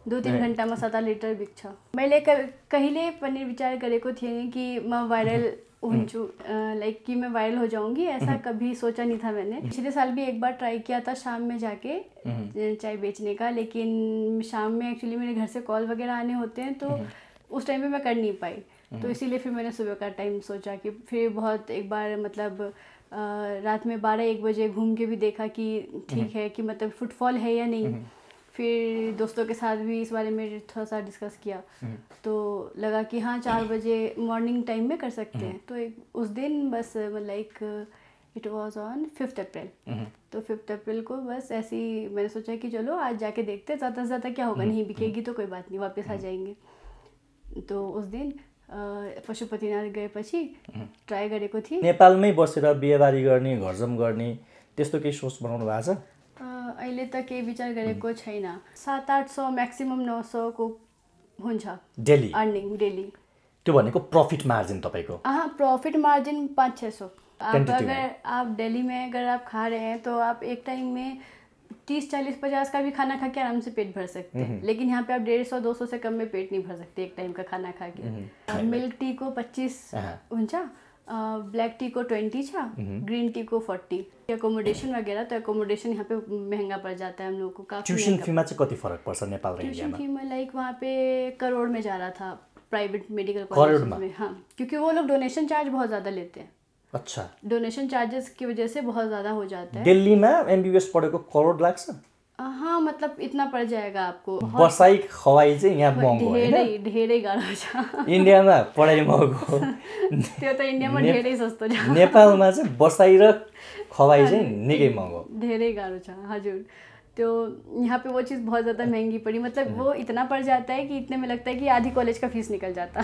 2-3 घण्टामा 7 लिटर बिक्छ। मैले कहिले पनि विचार गरेको थिएँ कि मैं वायरल हूँ, लाइक कि मैं वायरल हो जाऊंगी, ऐसा कभी सोचा नहीं था मैंने। पिछले साल भी एक बार ट्राई किया था शाम में जाके चाय बेचने का, लेकिन शाम में एक्चुअली मेरे घर से कॉल वगैरह आने होते हैं तो उस टाइम पे मैं कर नहीं पाई, तो इसीलिए फिर मैंने सुबह का टाइम सोचा कि फिर बहुत एक बार मतलब रात में 12-1 बजे घूम के भी देखा कि ठीक है कि मतलब फुटफॉल है या नहीं। फिर दोस्तों के साथ भी इस बारे में थोड़ा सा डिस्कस किया तो लगा कि हाँ 4 बजे मॉर्निंग टाइम में कर सकते हैं। तो उस दिन बस लाइक इट वाज ऑन 5 अप्रैल, तो 5 अप्रैल को बस ऐसे ही मैंने सोचा कि चलो आज जाके देखते हैं, ज़्यादा से ज़्यादा क्या होगा, नहीं बिकेगी तो कोई बात नहीं, वापस आ जाएंगे। तो उस दिन पशुपतिनाथ गएपछि ट्राई गरेको थिएँ। नेपालमै बसेर बिहेबारी गर्ने, घरजम गर्ने त्यस्तो केही सोच बनाउनु भएको छ? अहिले त केही विचार गरेको छैन। 700-800 म्याक्सिमम 900 को हुन्छ डेली अर्निङ डेली। त्यो भनेको प्रॉफिट मार्जिन तपाईको? Profit margin 500-600। अगर आप दिल्ली में अगर आप खा रहे हैं तो आप एक टाइम में 30-40-50 का भी खाना खा के आराम से पेट भर सकते हैं, लेकिन यहाँ पे आप 150-200 से कम में पेट नहीं भर सकते एक टाइम का खाना खा के। मिल्क टी को 25 हुन्छ, ब्लैक टी को 20 छ, ग्रीन टी को 40। एकोमोडेशन वगैरह, तो एकोमोडेशन यहाँ पे महंगा पड़ जाता है हम लोग को काफी। ट्यूशन फी में कति फरक पर्छ नेपाल र इंडिया में? ट्यूशन फी में लाइक वहाँ पे करोड़ में जा रहा था प्राइवेट मेडिकल कॉलेज में। हाँ, क्योंकि वो लोग डोनेशन चार्ज बहुत ज़्यादा लेते हैं। अच्छा, डोनेशन चार्जेस की वजह से बहुत ज़्यादा हो जाता है। दिल्ली में एमबीबीएस पढेको करोड लाग्छ? हाँ, मतलब इतना पड़ जाएगा आपको। बसाई खवाई चाहिँ यहाँ महँगो हैन? धेरै गाह्रो छ। इन्डियामा पढाइ महँगो। त्यो त इन्डियामा धेरै सस्तो छ। नेपालमा चाहिँ बसाई र खवाई चाहिँ निकै महँगो। धेरै गाह्रो छ हजुर। तो यहाँ पे वो चीज़ बहुत ज़्यादा महंगी पड़ी, मतलब वो इतना पड़ जाता है कि इतने में लगता है कि आधी कॉलेज का फीस निकल जाता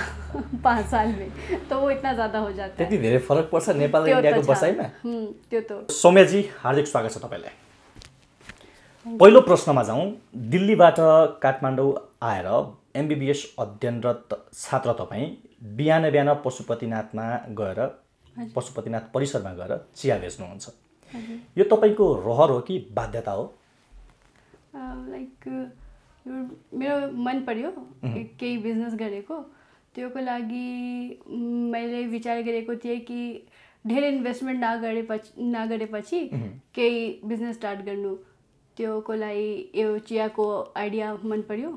5 साल में, तो वो इतना ज़्यादा हो जाता है। त्यति धेरै फरक पर्छ नेपाल र इन्डियाको बसाइमा? त्यो त। सौम्याजी, हार्दिक स्वागत छ तपाईलाई। पहिलो प्रश्नमा जाउँ। दिल्लीबाट काठमाडौँ आएर एमबीबीएस अध्ययनरत छात्र तपाईँ बिहान बिहान पशुपतिनाथमा गएर, पशुपतिनाथ परिसरमा गएर चिया बेच्नुहुन्छ। यो तपाईको रहर हो कि बाध्यता हो? लाइक मेरो मन पर्यो केही बिजनेस गरेको, त्योको लागि मैले विचार गरेको थिएँ कि धेरै इन्भेस्टमेन्ट नगरेपछि केही बिजनेस स्टार्ट गर्नु। त्योको लागि यो चियाको आइडिया मन पर्यो,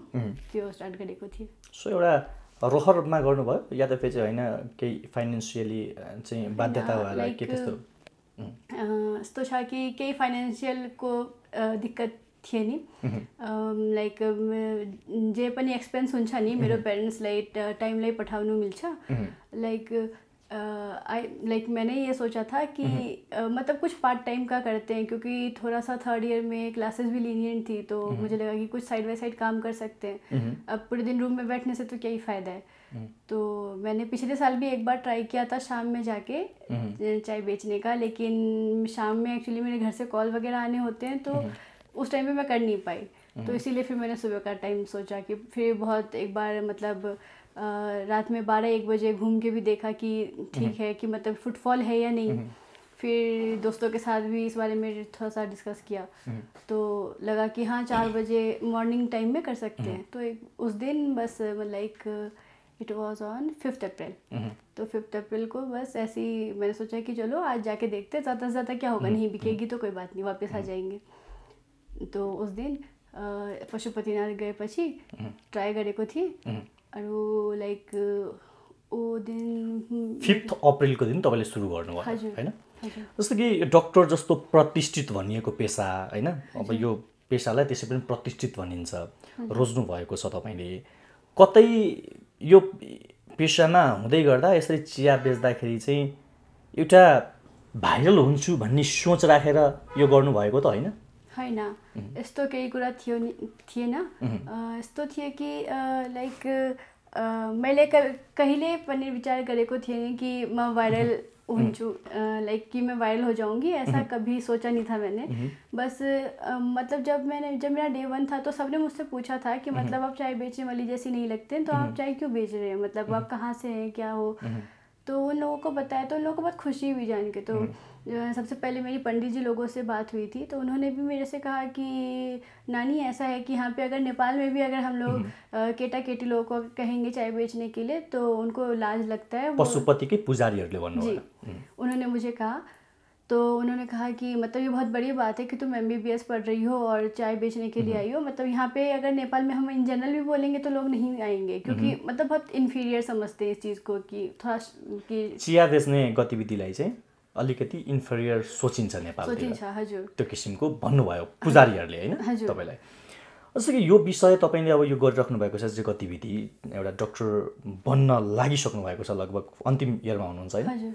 त्यो स्टार्ट गरेको थिएँ। सो एउटा रहरमा गर्नुभयो या त फेरि होइन केही फाइनेन्शियली चाहिँ बाध्यता होला के त्यस्तो? यस्तो छ कि केही फाइनेन्शियलको दिक्कत थिए नि, लाइक जे पनि एक्सपेन्स हुन्छ नि मेरो पेरेन्ट्सलाई टाइमलाई पठाउनु मिल्छ। लाइक मैंने ये सोचा था कि मतलब कुछ पार्ट टाइम का करते हैं, क्योंकि थोड़ा सा 3rd ईयर में क्लासेस भी लीनियंट थी, तो मुझे लगा कि कुछ साइड बाय साइड काम कर सकते हैं। अब पूरे दिन रूम में बैठने से तो क्या ही फ़ायदा है। तो मैंने पिछले साल भी एक बार ट्राई किया था शाम में जाके चाय बेचने का, लेकिन शाम में एक्चुअली मेरे घर से कॉल वगैरह आने होते हैं तो उस टाइम पे मैं कर नहीं पाई, तो इसीलिए फिर मैंने सुबह का टाइम सोचा कि फिर बहुत एक बार मतलब रात में 12-1 बजे घूम के भी देखा कि ठीक है कि मतलब फुटफॉल है या नहीं। फिर दोस्तों के साथ भी इस बारे में थोड़ा सा डिस्कस किया तो लगा कि हाँ 4 बजे मॉर्निंग टाइम में कर सकते हैं। तो उस दिन बस लाइक इट वाज ऑन 5 अप्रैल, तो 5 अप्रैल को बस ऐसे ही मैंने सोचा कि चलो आज जाके देखते हैं, ज़्यादा से ज़्यादा क्या होगा, नहीं बिकेगी तो कोई बात नहीं, वापस आ जाएंगे। तो उस दिन पशुपतिनाथ गएपछि ट्राई गरेको थिएँ। अरू लाइक ओ दिन 5 अप्रिलको दिन तपाईँले सुरु गर्नुभयो हैन? जस्तो कि डक्टर जस्तो प्रतिष्ठित भनिएको पेशा हैन, अब यो पेशालाई त्यसै पनि प्रतिष्ठित भनिन्छ, रोज्नु भएको छ तपाईले। कतै यो पेशामा हुँदै गर्दा यसरी चिया बेच्दाखेरि चाहिँ एउटा भाइरल हुन्छु भन्ने सोच राखेर यो गर्नु भएको त हैन? हैन, यस्तो केही कुरा थिएन। यस्तो थियो कि लाइक मैले कहिले पनि विचार गरेको थिएँ कि मैं वायरल हूँ, लाइक कि मैं वायरल हो जाऊंगी, ऐसा कभी सोचा नहीं था मैंने। बस मतलब जब मेरा डे 1 था तो सबने मुझसे पूछा था कि मतलब आप चाय बेचने वाली जैसी नहीं लगते, तो आप चाय क्यों बेच रहे हैं, मतलब आप कहाँ से हैं, क्या हो। तो उन लोगों को बताया तो उन लोगों को बहुत खुशी हुई जान के। तो सबसे पहले मेरी पंडित जी लोगों से बात हुई थी, तो उन्होंने भी मेरे से कहा कि नानी ऐसा है कि यहाँ पे अगर नेपाल में भी अगर हम लोग केटा केटी लोगों को कहेंगे चाय बेचने के लिए तो उनको लाज लगता है। पशुपति के पुजारीहरूले भन्नुभयो। उन्होंने मुझे कहा, तो उन्होंने कहा कि मतलब ये बहुत बड़ी बात है कि तुम MBBS पढ़ रही हो और चाय बेचने के लिए आई हो। मतलब यहाँ पे अगर नेपाल में हम इन जनरल भी बोलेंगे तो लोग नहीं आएंगे, क्योंकि मतलब बहुत इन्फीरियर समझते हैं इस चीज़ को कि थोड़ा कि चिया बेच्ने गतिविधिलाई चाहिँ अलिकति इन्फेरियर सोचिन्छ नेपालतिर, हजुर, त्यो किसिमको भन्नुभयो पुजारीहरूले हैन तपाईलाई। जस्तो कि यो विषय तपाईले अब यो गरिराख्नु भएको छ, जो गतिविधि एउटा डाक्टर बन्न लागिसक्नु भएको छ, लगभग अन्तिम इयरमा हुनुहुन्छ हैन।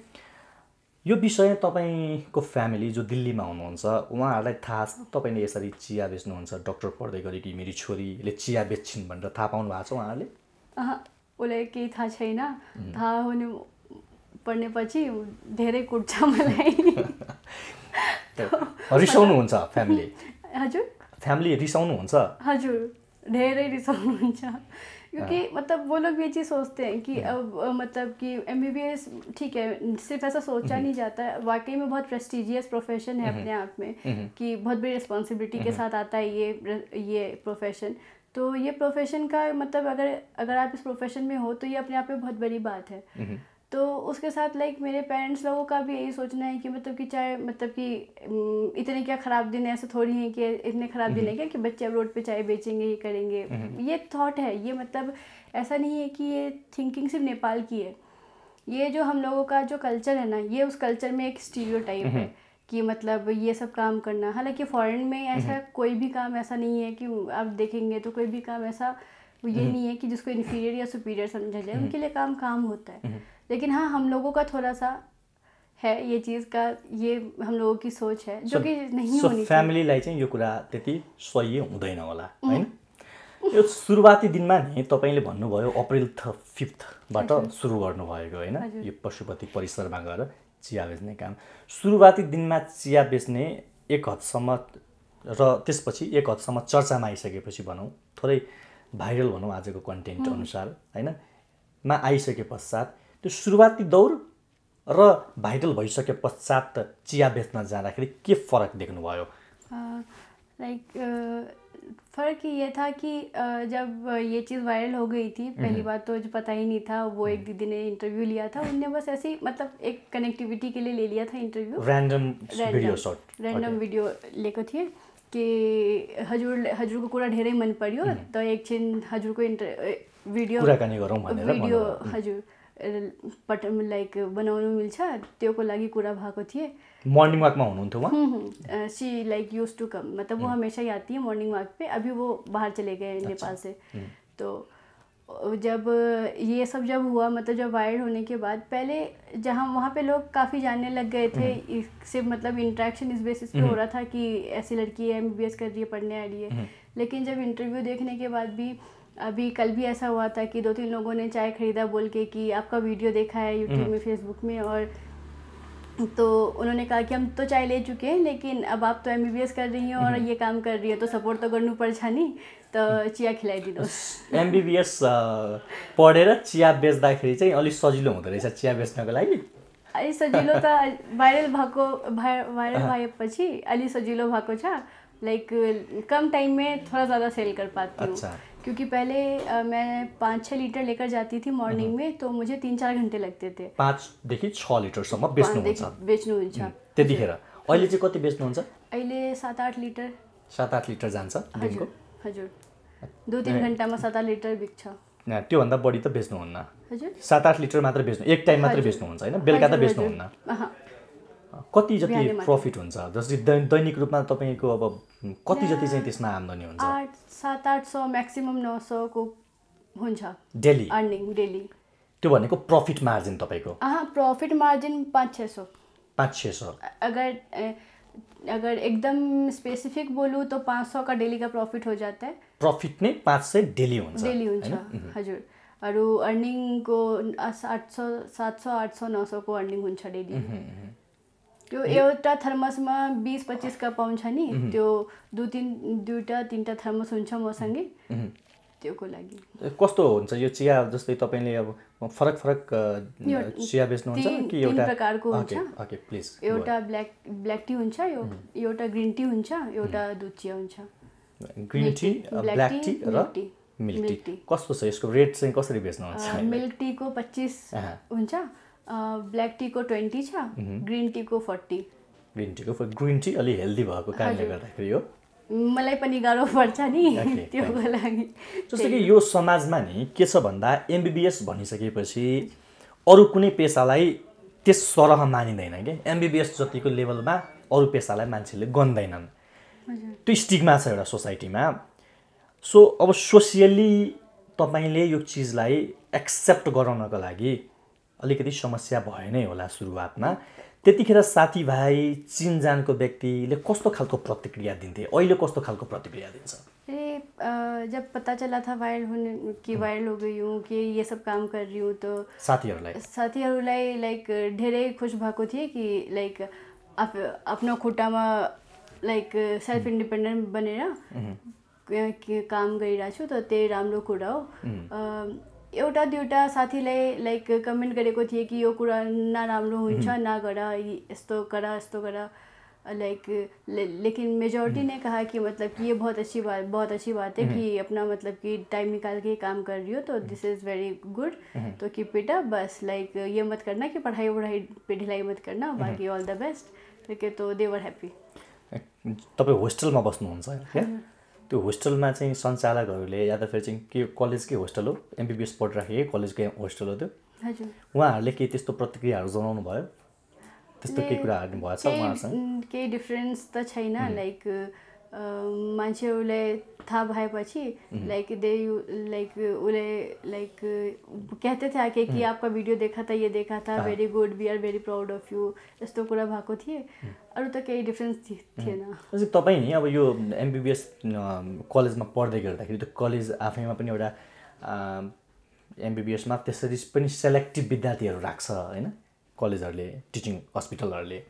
यो विषय तपाईको फ्यामिली जो दिल्लीमा हुनुहुन्छ उहाँहरूलाई थाहा छ तपाईले यसरी चिया बेच्नुहुन्छ, डाक्टर पढ्दै गरेकी मेरी छोरीले चिया बेच्छिन् भनेर थाहा पाउनु भएको छ उहाँहरूले? उसलाई केही थाहा छैन। थाहा हुनु पर्नेपछि धेरै कुट्छ मलाई। रिसाउनुहुन्छ फ्यामिली? हजुर, फ्यामिली रिसाउनुहुन्छ? हजुर, धेरै रिसाउनुहुन्छ, क्योंकि मतलब वो लोग ये चीज़ सोचते हैं कि अब मतलब कि MBBS ठीक है, सिर्फ ऐसा सोचा नहीं जाता है, वाकई में बहुत प्रेस्टिजियस प्रोफेशन है अपने आप में, कि बहुत बड़ी रिस्पॉन्सिबिलिटी के साथ आता है ये प्रोफेशन। तो ये प्रोफेशन का मतलब अगर आप इस प्रोफेशन में हो तो ये अपने आप में बहुत बड़ी बात है। तो उसके साथ लाइक मेरे पेरेंट्स लोगों का भी यही सोचना है कि मतलब कि चाहे मतलब कि इतने क्या ख़राब दिन है, ऐसे थोड़ी हैं कि इतने ख़राब दिन है क्या कि बच्चे अब रोड पे चाय बेचेंगे, ये करेंगे। ये थॉट है, ये मतलब ऐसा नहीं है कि ये थिंकिंग सिर्फ नेपाल की है। ये जो हम लोगों का जो कल्चर है ना, ये उस कल्चर में एक स्टीरियोटाइप है कि मतलब ये सब काम करना। हालांकि फॉरेन में ऐसा कोई भी काम ऐसा नहीं है कि आप देखेंगे तो कोई भी काम ऐसा ये नहीं है कि जिसको इन्फीरियर या सुपीरियर समझा जाए, उनके लिए काम होता है। लेकिन हाँ, हम लोगों का थोड़ा सा है ये चीज़ का, ये हम लोगों की सोच है जो कि नहीं होनी चाहिए। फ्यामिलीलाई चाहिँ यो कुरा त्यति सही हुँदैन होला हैन। यो सुरुवाती दिनमा नि तपाईले भन्नुभयो अप्रिल 5बाट सुरु गर्नुभएको हैन, यो पशुपति परिसरमा गएर चिया बेच्ने काम। सुरुवाती दिनमा चिया बेच्ने एक हदसम्म र त्यसपछि एक हदसम्म चर्चामा आइसकेपछि भनौँ, थोरै भाइरल भनौँ आजको कन्टेन्ट अनुसार हैन, मा आइसके पश्चात त्यो सुरुवाती दौर र भाइरल भइसके पश्चात चिया बेच्न जाँदाखेरि के फरक देख्नुभयो? फ़र्क ये था कि जब ये चीज़ वायरल हो गई थी, पहली बात तो जो पता ही नहीं था, वो एक दीदी ने इंटरव्यू लिया था, उनने बस ऐसे ही मतलब एक कनेक्टिविटी के लिए ले लिया था इंटरव्यू, रैंडम वीडियो लेको थिए कि हजुर को कुरा धेरै मन पर्यो, तो एकछिन हजुरको भिडियो हजुर लाइक बनाउनु मिल्छ त्योको लागि कुरा भएको थिए। मर्निङ वाकमा हुनुहुन्थ्यो वहाँ? She like used to come, मतलब वो हमेशा ही आती है मॉर्निंग वॉक पे, अभी वो बाहर चले गए नेपाल से। तो जब ये सब जब हुआ, मतलब जब वायरल होने के बाद, पहले जहाँ वहाँ पे लोग काफ़ी जानने लग गए थे, सिर्फ मतलब इंट्रैक्शन इस बेसिस पे हो रहा था कि ऐसी लड़की है MBBS कर रही है, पढ़ने आ रही है। लेकिन जब इंटरव्यू देखने के बाद भी, अभी कल भी ऐसा हुआ था कि 2-3 लोगों ने चाय खरीदा बोल के कि आपका वीडियो देखा है यूट्यूब में, फेसबुक में, और तो उन्होंने कहा कि हम तो चाय ले चुके हैं लेकिन अब आप तो MBBS कर रही हैं और ये काम कर रही है तो सपोर्ट तो गर्नु पर्छ नि, त चिया खिलाइदिनुहोस्। MBBS पढेर चिया बेच्दाखेरि चाहिँ अलिक सजिलो हुँदो रहेछ चिया बेच्नको लागि? अलि सजिलो त वायरल भएपछि अलि सजिलो भएको छ, लाइक कम टाइम में थोड़ा ज़्यादा सेल कर पाती हूँ। क्योंकि पहले मैं 5-6 लीटर लेकर जाती थी मॉर्निंग में, तो मुझे 3-4 घंटे लगते थे। 5 देखि 6 लिटरसम्म बेच्नुहुन्छ त्यतिखेर? अहिले चाहिँ कति बेच्नुहुन्छ? अहिले 7-8 लिटर। 7-8 लिटर जान्छ दिनको? हजुर, 2-3 घण्टामा 7-8 लिटर बिक्छ। त्योभन्दा बढी त बेच्नुहुन्न? हजुर, 7-8 लिटर मात्र बेच्नु, एक टाइम मात्र बेच्नुहुन्छ हैन, बेलुका त बेच्नुहुन्न? कति जति प्रफिट हुन्छ? जस्तै दैनिक रूपमा तपाईको अब कति जति चाहिँ त्यसमा आम्दानी हुन्छ? 700-800 मैक्सिमम 900 को हुन्छ डेली अर्निङ, डेली। त्यो भनेको प्रफिट मार्जिन तपाईको? Profit margin 500-600। 500-600? अगर एकदम स्पेसिफिक बोलूँ तो 500 का डेली का प्रॉफिट हो जाता है। प्रॉफिट नै 500 डेली हुन्छ? डेली हुन्छ हजुर। अरू अर्निङ को 800, 700, 800, 900 को अर्निङ हुन्छ डेली। त्यो एउटा थर्मसमा 20-25 कप आउँछ नि, त्यो 2-3 थर्मस हुन्छ मसँगै, त्योको लागि कस्तो हुन्छ यो चिया जस्तै तपाईले अब फरक फरक चिया बेच्नुहुन्छ कि एउटा तीन प्रकारको हुन्छ ओके प्लिज एउटा ब्ल्याक टी हुन्छ एउटा ग्रीन टी हुन्छ एउटा दूध चिया हुन्छ ग्रीन टी ब्ल्याक टी र मिल्क टी कस्तो छ यसको रेट चाहिँ कसरी बेच्नुहुन्छ मिल्क टी को 25 हुन्छ ब्ल्याक टी को 20 छ ग्रीन टी को 40 ग्रीन टी अलि हेल्दी भएको कारणले गर्दाखेरि हो मलाई पनि गाह्रो पर्छ नि त्योको लागि जस्तो कि यो समाजमा नि के छ भन्दा एमबीबीएस भनिसकेपछि अरू कुनै पेशालाई त्यस सरह मानिदैन के एमबीबीएस जतिको लेभलमा अरू पेशालाई मान्छेले गन्दैनन् त्यो स्टिग्मा छ एउटा सोसाइटीमा सो अब सोसियली तपाईले यो चीजलाई एक्सेप्ट गराउनको लागि अलिकति समस्या भयो नै होला सुरुवातमा त्यतिखेर साथीभाइ चिनजानको व्यक्तिले कस्तो खालको प्रतिक्रिया दिन्थे अहिले कस्तो खालको प्रतिक्रिया दिन्छ जब पता चला था वायरल हो गई हूँ कि ये सब काम कर रही हूँ तो साथीहरूलाई लाइक धेरै खुश भएको थिए कि लाइक आफ्नो खुट्टामा लाइक सेल्फ इन्डिपेन्डेन्ट बनेर काम गरिरहेको छु त त्यही राम्रो कुरा हो एउटा दुईवटा साथीलाई लाइक कमेन्ट गरेको थिए कि यो कुरा नराम्रो हुन्छ नगर यस्तो गर लाइक लेकिन मेजॉरिटी ने कहा कि मतलब कि ये बहुत अच्छी बात है कि अपना मतलब कि टाइम निकाल के काम कर रही हो तो दिस इज़ वेरी गुड तो keep it up bus like ये मत करना कि पढ़ाई पे ढिलाई मत करना बाकी ऑल द बेस्ट ठीक है तो दे वर ह्याप्पी तपाईँ होस्टेलमा बस्नुहुन्छ क्या त्यो होस्टेलमा चाहिँ सञ्चालकहरूले या त फेरि चाहिँ के कलेजकै होस्टेल हो एमबीबीएस पढिराखेको कलेजकै होस्टेल हो त्यो हजुर उहाँहरूले के त्यस्तो प्रतिक्रियाहरू जनाउनु भयो त्यस्तो के कुराहरू भएछ उहाँसँग केही डिफरेन्स त छैन लाइक मान्छेहरूले थाहा भएपछि लाइक उसले लाइक कहते थे आके कि आपका वीडियो देखा था ये देखा था very good we are very proud of you यस्तो कुरा भएको थिए अरू त केही डिफरेन्स थिएन तपाईँ नि अब यो एमबीबीएस कलेजमा पढ्दै गर्दाखेरि त्यो कलेज आफैमा पनि एउटा एमबीबीएसमा त्यसरी पनि सेलेक्टिभ विद्यार्थीहरू राख्छ होइन कलेजहरूले टिचिङ हस्पिटलहरूले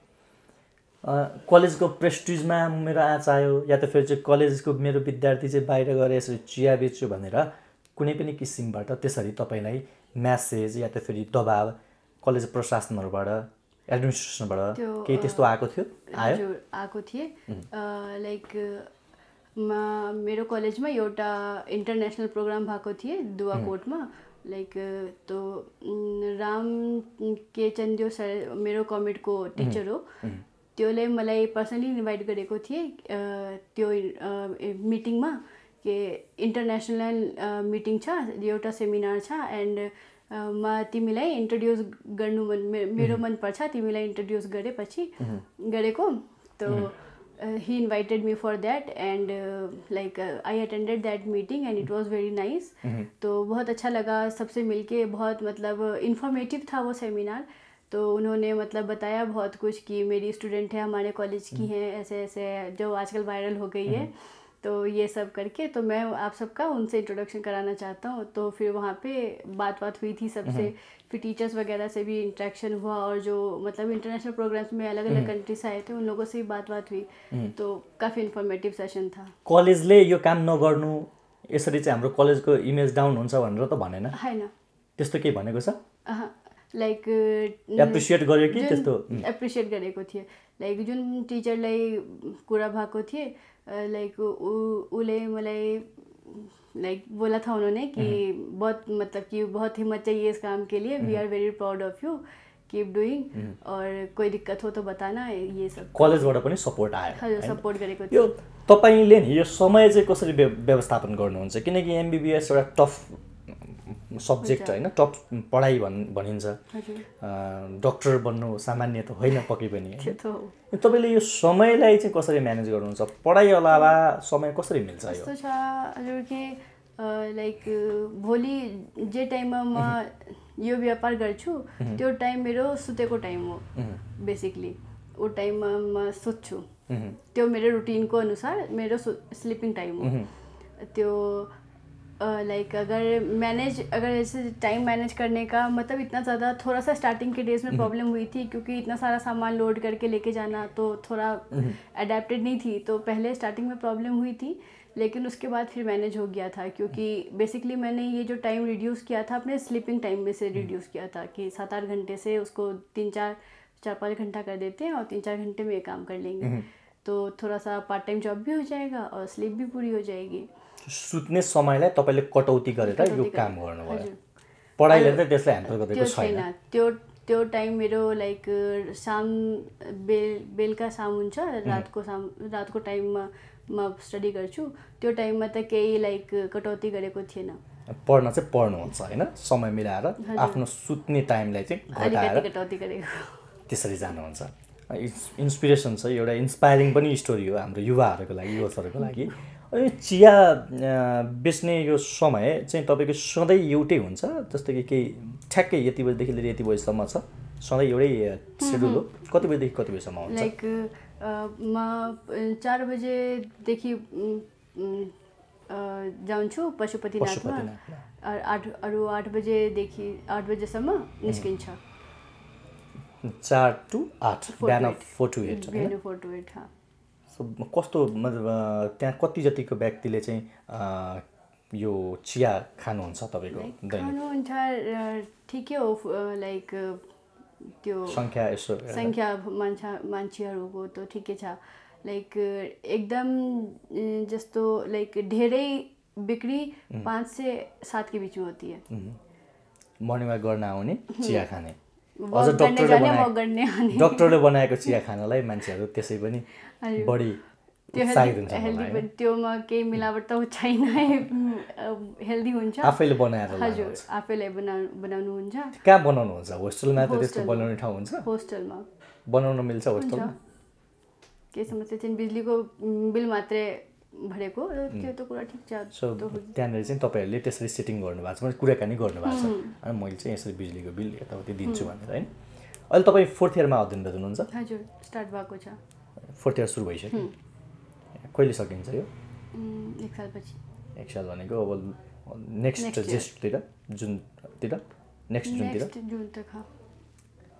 कलेजको प्रेस्टिजमा मेरो आँच आयो या त फेरि चाहिँ कलेजको मेरो विद्यार्थी चाहिँ बाहिर गएर यसरी चिया बेच्छु भनेर कुनै पनि किसिमबाट त्यसरी तपाईँलाई म्यासेज या त फेरि दबाब कलेज प्रशासनहरूबाट एडमिनिस्ट्रेसनबाट केही त्यस्तो आएको थियो हजुर आएको थिए लाइक मेरो कलेजमा एउटा इन्टरनेसनल प्रोग्राम भएको थिए दुवाकोटमा लाइक तो राम के चन्द्यो सर मेरो कमेडको टिचर हो त्योले मलाई पर्सनली इन्भाइट गरेको थिए त्यो मिटिङमा कि इन्टरनेसनल मिटिङ छ एउटा सेमिनार छ एन्ड म तिमीलाई इन्ट्रोड्युस गर्नु मेरो मन पर्छ तिमीलाई इन्ट्रोड्युस गरेको तो he invited me for that and like I attended that meeting and it was very nice तो बहुत अच्छा लगा सबसे मिलके बहुत मतलब इन्फॉर्मेटिव था वो सेमिनार तो उन्होंने मतलब बताया बहुत कुछ कि मेरी स्टूडेंट है हमारे कॉलेज की हैं ऐसे ऐसे जो आजकल वायरल हो गई है तो ये सब करके तो मैं आप सबका उनसे इंट्रोडक्शन कराना चाहता हूँ तो फिर वहाँ पे बात हुई थी सबसे फिर टीचर्स वगैरह से भी इंटरेक्शन हुआ और जो मतलब इंटरनेशनल प्रोग्राम्स में अलग अलग कंट्री से आए थे उन लोगों से भी बात हुई तो काफ़ी इन्फॉर्मेटिभ सेसन था कलेजले यो काम नगर्नु यसरी चाहिँ हाम्रो कलेजको इमेज डाउन हुन्छ भनेर त भनेन हैन त्यस्तो केही भनेको छ लाइक एप्रिसिएट गर्यो कि त्यस्तो एप्रिसिएट गरेको थिए लाइक जुन टिचरलाई कुरा भएको थिए लाइक उसले मलाई लाइक बोला था उन्होंने कि बहुत मतलब कि बहुत हिम्मत चाहिए इस काम के लिए we are very proud of you keep doing और कोही दिक्कत हो तो बताना ये सब कलेजबाट पनि सपोर्ट आयो हजुर सपोर्ट गरेको थियो तपाईले नि यो समय चाहिँ कसरी व्यवस्थापन गर्नुहुन्छ किनकि एमबीबीएस एउटा टफ सब्जेक्ट हैन टप पढाइ भनिन्छ डाक्टर बन्नु सामान्य त होइन पक्कै पनि तपाईले यो समयलाई चाहिँ कसरी म्यानेज गर्नुहुन्छ पढाइ अलावा समय कसरी मिल्छ यो यस्तो छ हजुर कि लाइक भोलि जे टाइममा म यो व्यापार गर्छु त्यो टाइम मेरो सुतेको टाइम हो बेसिकली वो टाइममा म सुत्छु त्यो मेरो रुटिनको अनुसार मेरो स्लिपिङ टाइम हो त्यो लाइक अगर ऐसे टाइम मैनेज करने का मतलब इतना ज़्यादा थोड़ा सा स्टार्टिंग के डेज में प्रॉब्लम हुई थी क्योंकि इतना सारा सामान लोड करके लेके जाना तो थोड़ा अडेप्टेड नहीं थी तो पहले स्टार्टिंग में प्रॉब्लम हुई थी लेकिन उसके बाद फिर मैनेज हो गया था, क्योंकि बेसिकली मैंने ये जो टाइम रिड्यूस किया था अपने स्लीपिंग टाइम में से रिड्यूस किया था कि 7-8 घंटे से उसको 4-5 घंटा कर देते हैं और 3-4 घंटे में ये काम कर लेंगे, तो थोड़ा सा पार्ट टाइम जॉब भी हो जाएगा और स्लीप भी पूरी हो जाएगी। सुत्ने समयलाई तपाईँले कटौती गरेर यो काम गर्नुभयो, पढाइले त त्यसलाई ह्याम्पर गरेको छैन। त्यो टाइम मेरो लाइक शाम बेलुका शाम हुन्छ, रातको टाइममा म स्टडी गर्छु, त्यो टाइममा त केही लाइक कटौती गरेको थिएन। पढ्न चाहिँ पढ्नुहुन्छ होइन, समय मिलाएर आफ्नो सुत्ने टाइमलाई चाहिँ घटाएर कटौती गरेको, त्यसरी जानुहुन्छ। इन्सपिरेसन छ, एउटा इन्सपायरिङ पनि स्टोरी हो हाम्रो युवाहरूको लागि, युवकहरूको लागि। अनि चिया बेच्ने यो समय चाहिँ तपाईँको सधैँ एउटै हुन्छ, जस्तो कि केही ठ्याक्कै यति बजीदेखि लिएर यति बजीसम्म छ, सधैँ एउटै सेड्युल हो? कति बजीदेखि कति बजीसम्म हुन्छ? लाइक म 4 बजेदेखि जान्छु पशुपतिनाथमा, 8 बजेसम्म निस्किन्छ। 4 to 8 बिहान 4 to 8 बिहान 4 to 8। हाँ, कस्तो मतलब त्यहाँ कति जतिको व्यक्तिले चाहिँ यो चिया खानुहुन्छ तपाईँको दैनिक? खानुहुन्छ ठिकै हो, लाइक त्यो सङ्ख्या मान्छेहरूको त ठिकै छ, लाइक एकदम जस्तो लाइक धेरै बिक्री 5 से 7 के बीच में होती है। मर्निङ वाक गर्न आउने चिया खाने, अझ डक्टरले बनाएको चिया खानलाई मान्छेहरू त्यसै पनि बढी उत्साहित हुन्छ। त्योमा केही मिलावट त छैन, हेल्दी हुन्छ, आफैले बनाएर। हजुर, आफैले बनाउनु हुन्छ। कहाँ बनाउनुहुन्छ? होस्टेलमा त त्यस्तो बनाउने ठाउँ हुन्छ? होस्टेलमा बनाउन मिल्छ होस्टेलमा? के समस्या चाहिँ बिजुलीको बिल मात्रै भरेको, त्यो त कुरा ठिक छ। सो त्यहाँनिर चाहिँ तपाईँहरूले त्यसरी सेटिङ गर्नुभएको छ, कुराकानी गर्नुभएको छ, अनि मैले चाहिँ यसरी बिजुलीको बिल यताउति दिन्छु भनेर होइन। अहिले तपाईँ 4th इयरमा अध्ययनरत हुनुहुन्छ? हजुर, स्टार्ट भएको छ। 4th इयर सुरु भइसक्यो, कहिले सकिन्छ यो? 1 सालपछि। 1 साल भनेको अब नेक्स्ट जेस्टतिर, जुनतिर, नेक्स्ट जुन तक।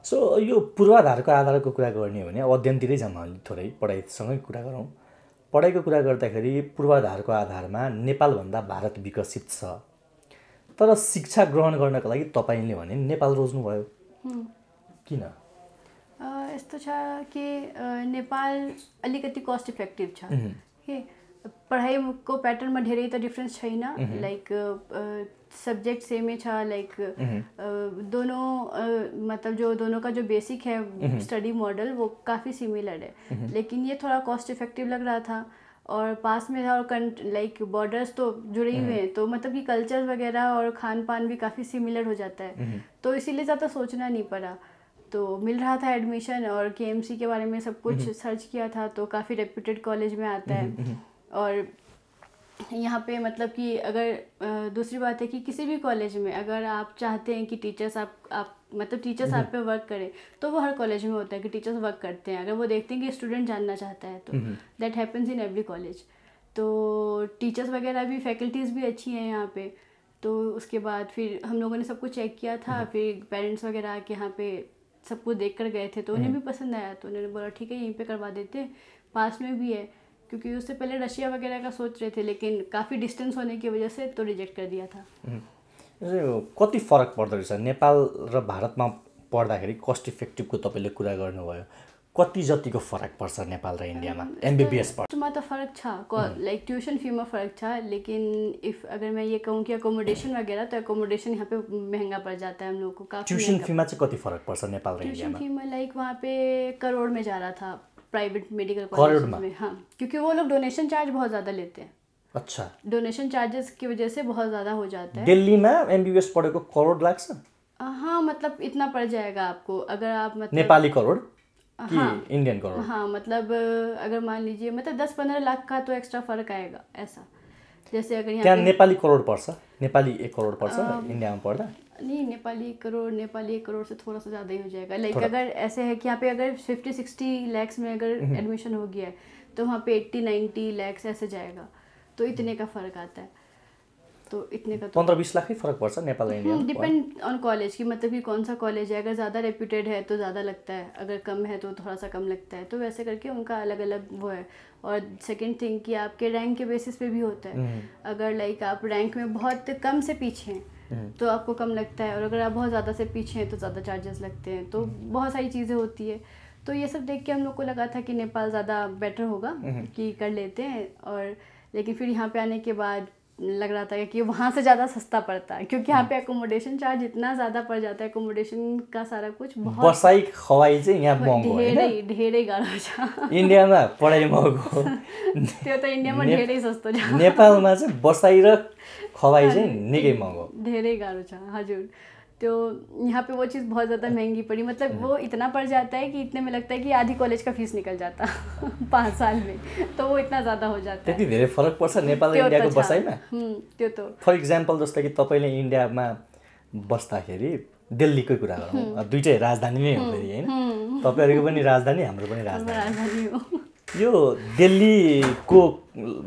सो यो पूर्वाधारको आधारको कुरा गर्ने हो भने अध्ययनतिरै जाउँ, हामी थोरै पढाइसँगै कुरा गरौँ। पढाइको कुरा गर्दाखेरि पूर्वाधारको आधारमा नेपालभन्दा भारत विकसित छ, तर शिक्षा ग्रहण गर्नको लागि तपाईँले भने नेपाल रोज्नुभयो, किन? यस्तो छ कि नेपाल अलिकति कस्ट इफेक्टिभ छ कि पढाइको प्याटर्नमा धेरै त डिफ्रेन्स छैन, लाइक सब्जेक्ट सेमै छ, लाइक दोनों मतलब दोनों का जो बेसिक है स्टडी मॉडल वो काफ़ी सिमिलर है, लेकिन ये थोड़ा कॉस्ट इफेक्टिव लग रहा था और पास में था, और लाइक बॉर्डर्स तो जुड़े हुए हैं, तो मतलब कि कल्चर वगैरह और खान पान भी काफ़ी सिमिलर हो जाता है, तो इसीलिए ज़्यादा सोचना नहीं पड़ा। तो मिल रहा था एडमिशन, और KMC के बारे में सब कुछ सर्च किया था, तो काफ़ी रेप्यूटेड कॉलेज में आता है। और यहाँ पे मतलब कि अगर दूसरी बात है कि किसी भी कॉलेज में अगर आप चाहते हैं कि टीचर्स आप मतलब टीचर्स आप पे वर्क करें, तो वो हर कॉलेज में होता है कि टीचर्स वर्क करते हैं, अगर वो देखते हैं कि स्टूडेंट जानना चाहता है, तो that happens in every college. तो टीचर्स वगैरह भी, फैकल्टीज़ भी अच्छी हैं यहाँ पे। तो उसके बाद फिर हम लोगों ने सब कुछ चेक किया था, फिर पेरेंट्स वगैरह आके यहाँ पे सब कुछ देख कर गए थे, तो उन्हें भी पसंद आया, तो उन्होंने बोला ठीक है यहीं पे करवा देते, पास में भी है, क्योंकि उससे पहले रशिया वगैरह का सोच रहे थे, लेकिन काफ़ी डिस्टेंस होने की वजह से तो रिजेक्ट कर दिया था। कति फरक पर्दो रहेछ नेपाल र भारतमा पढ्दाखेरि? कस्ट इफेक्टिभको तपाईँले कुरा गर्नुभयो, कति जतिको फरक पर्छ नेपाल र इन्डियामा MBBS पढ्नुमा त फरक छ, लाइक ट्युसन फीमा फरक छ, लेकिन इफ अगर मैं ये कहूँ कि एकोमोडेशन वगैरह, तो एकोमोडेशन यहाँ पे महंगा पड़ जाता है हम लोग को काफ़ी। ट्युसन फीमा चाहिँ कति फरक पर्छ नेपाल र इन्डियामा? ट्युसन फीमा लाइक वहाँ पे करोड़ में जा रहा था प्राइवेट मेडिकल कॉलेज में। हाँ, क्योंकि वो लोग डोनेशन चार्ज बहुत ज़्यादा लेते हैं। अच्छा, डोनेशन चार्जेस की वजह से बहुत ज़्यादा हो जाता है। दिल्ली में MBBS पढ़ेको करोड़ लाग्छ? हाँ, मतलब इतना पड़ जाएगा आपको, अगर आप मतलब नेपाली करोड़ कि हाँ, इंडियन करोड़? हाँ, मतलब अगर मान लीजिए मतलब 10-15 लाख का तो एक्स्ट्रा फ़र्क आएगा ऐसा। जैसे अगर यहाँ नेपाली करोड़ पर्छ, नेपाली 1 करोड़ पर्छ इंडिया में पढ़दा? नहीं, नेपाली 1 करोड़ से थोड़ा सा ज़्यादा ही हो जाएगा। लाइक अगर ऐसे है कि यहाँ पे अगर 50-60 लैक्स में अगर एडमिशन हो गया है, तो वहाँ पे 80-90 लैक्स ऐसे जाएगा, तो इतने का फ़र्क आता है। तो इतने का 15-20 लाख ही फर्क पर्छ नेपाल र इन्डिया? डिपेंड ऑन कॉलेज की, मतलब कि कौन सा कॉलेज है। अगर ज़्यादा रेप्यूटेड है तो ज़्यादा लगता है, अगर कम है तो थोड़ा सा कम लगता है। तो वैसे करके उनका अलग अलग वो है। और सेकंड थिंग कि आपके रैंक के बेसिस पे भी होता है। अगर लाइक आप रैंक में बहुत कम से पीछे हैं तो आपको कम लगता है, और अगर आप बहुत ज़्यादा से पीछे हैं तो ज़्यादा चार्जेस लगते हैं। तो बहुत सारी चीज़ें होती है। तो ये सब देख के हम लोग को लगा था कि नेपाल ज़्यादा बेटर होगा कि कर लेते हैं। और लेकिन फिर यहाँ पे आने के बाद लग रहा था कि वहाँ से ज़्यादा सस्ता पड़ता है, क्योंकि यहाँ पे एकोमोडेशन चार्ज इतना ज़्यादा पड़ जाता है। एकोमोडेशन का सारा कुछ बहुत बसाई खवाई चाहिँ यहाँ महँगो होइन, धेरै गाह्रो छ। इन्डियामा पढाइ महँगो, त्यो त इन्डियामा धेरै सस्तो छ। नेपालमा चाहिँ बसाई र खवाई चाहिँ निकै महँगो, धेरै गाह्रो छ। हजुर, तो यहाँ पे वो चीज़ बहुत ज़्यादा महंगी पड़ी। मतलब वो इतना पड़ जाता है कि इतने में लगता है कि आधी कॉलेज का फीस निकल जाता 5 साल में, तो वो इतना ज़्यादा हो जाता है। त्यति धेरै फरक पर्छ नेपाल र इन्डियाको बसाइमा? त्यो त फर इक्जाम्पल जस्तो कि तपाईँले इन्डियामा बस्दाखेरि दिल्लीकै कुरा गरौँ, दुईटै राजधानी नै हो फेरि होइन, तपाईँहरूको पनि राजधानी हाम्रो पनि राजधानी हो। यो दिल्लीको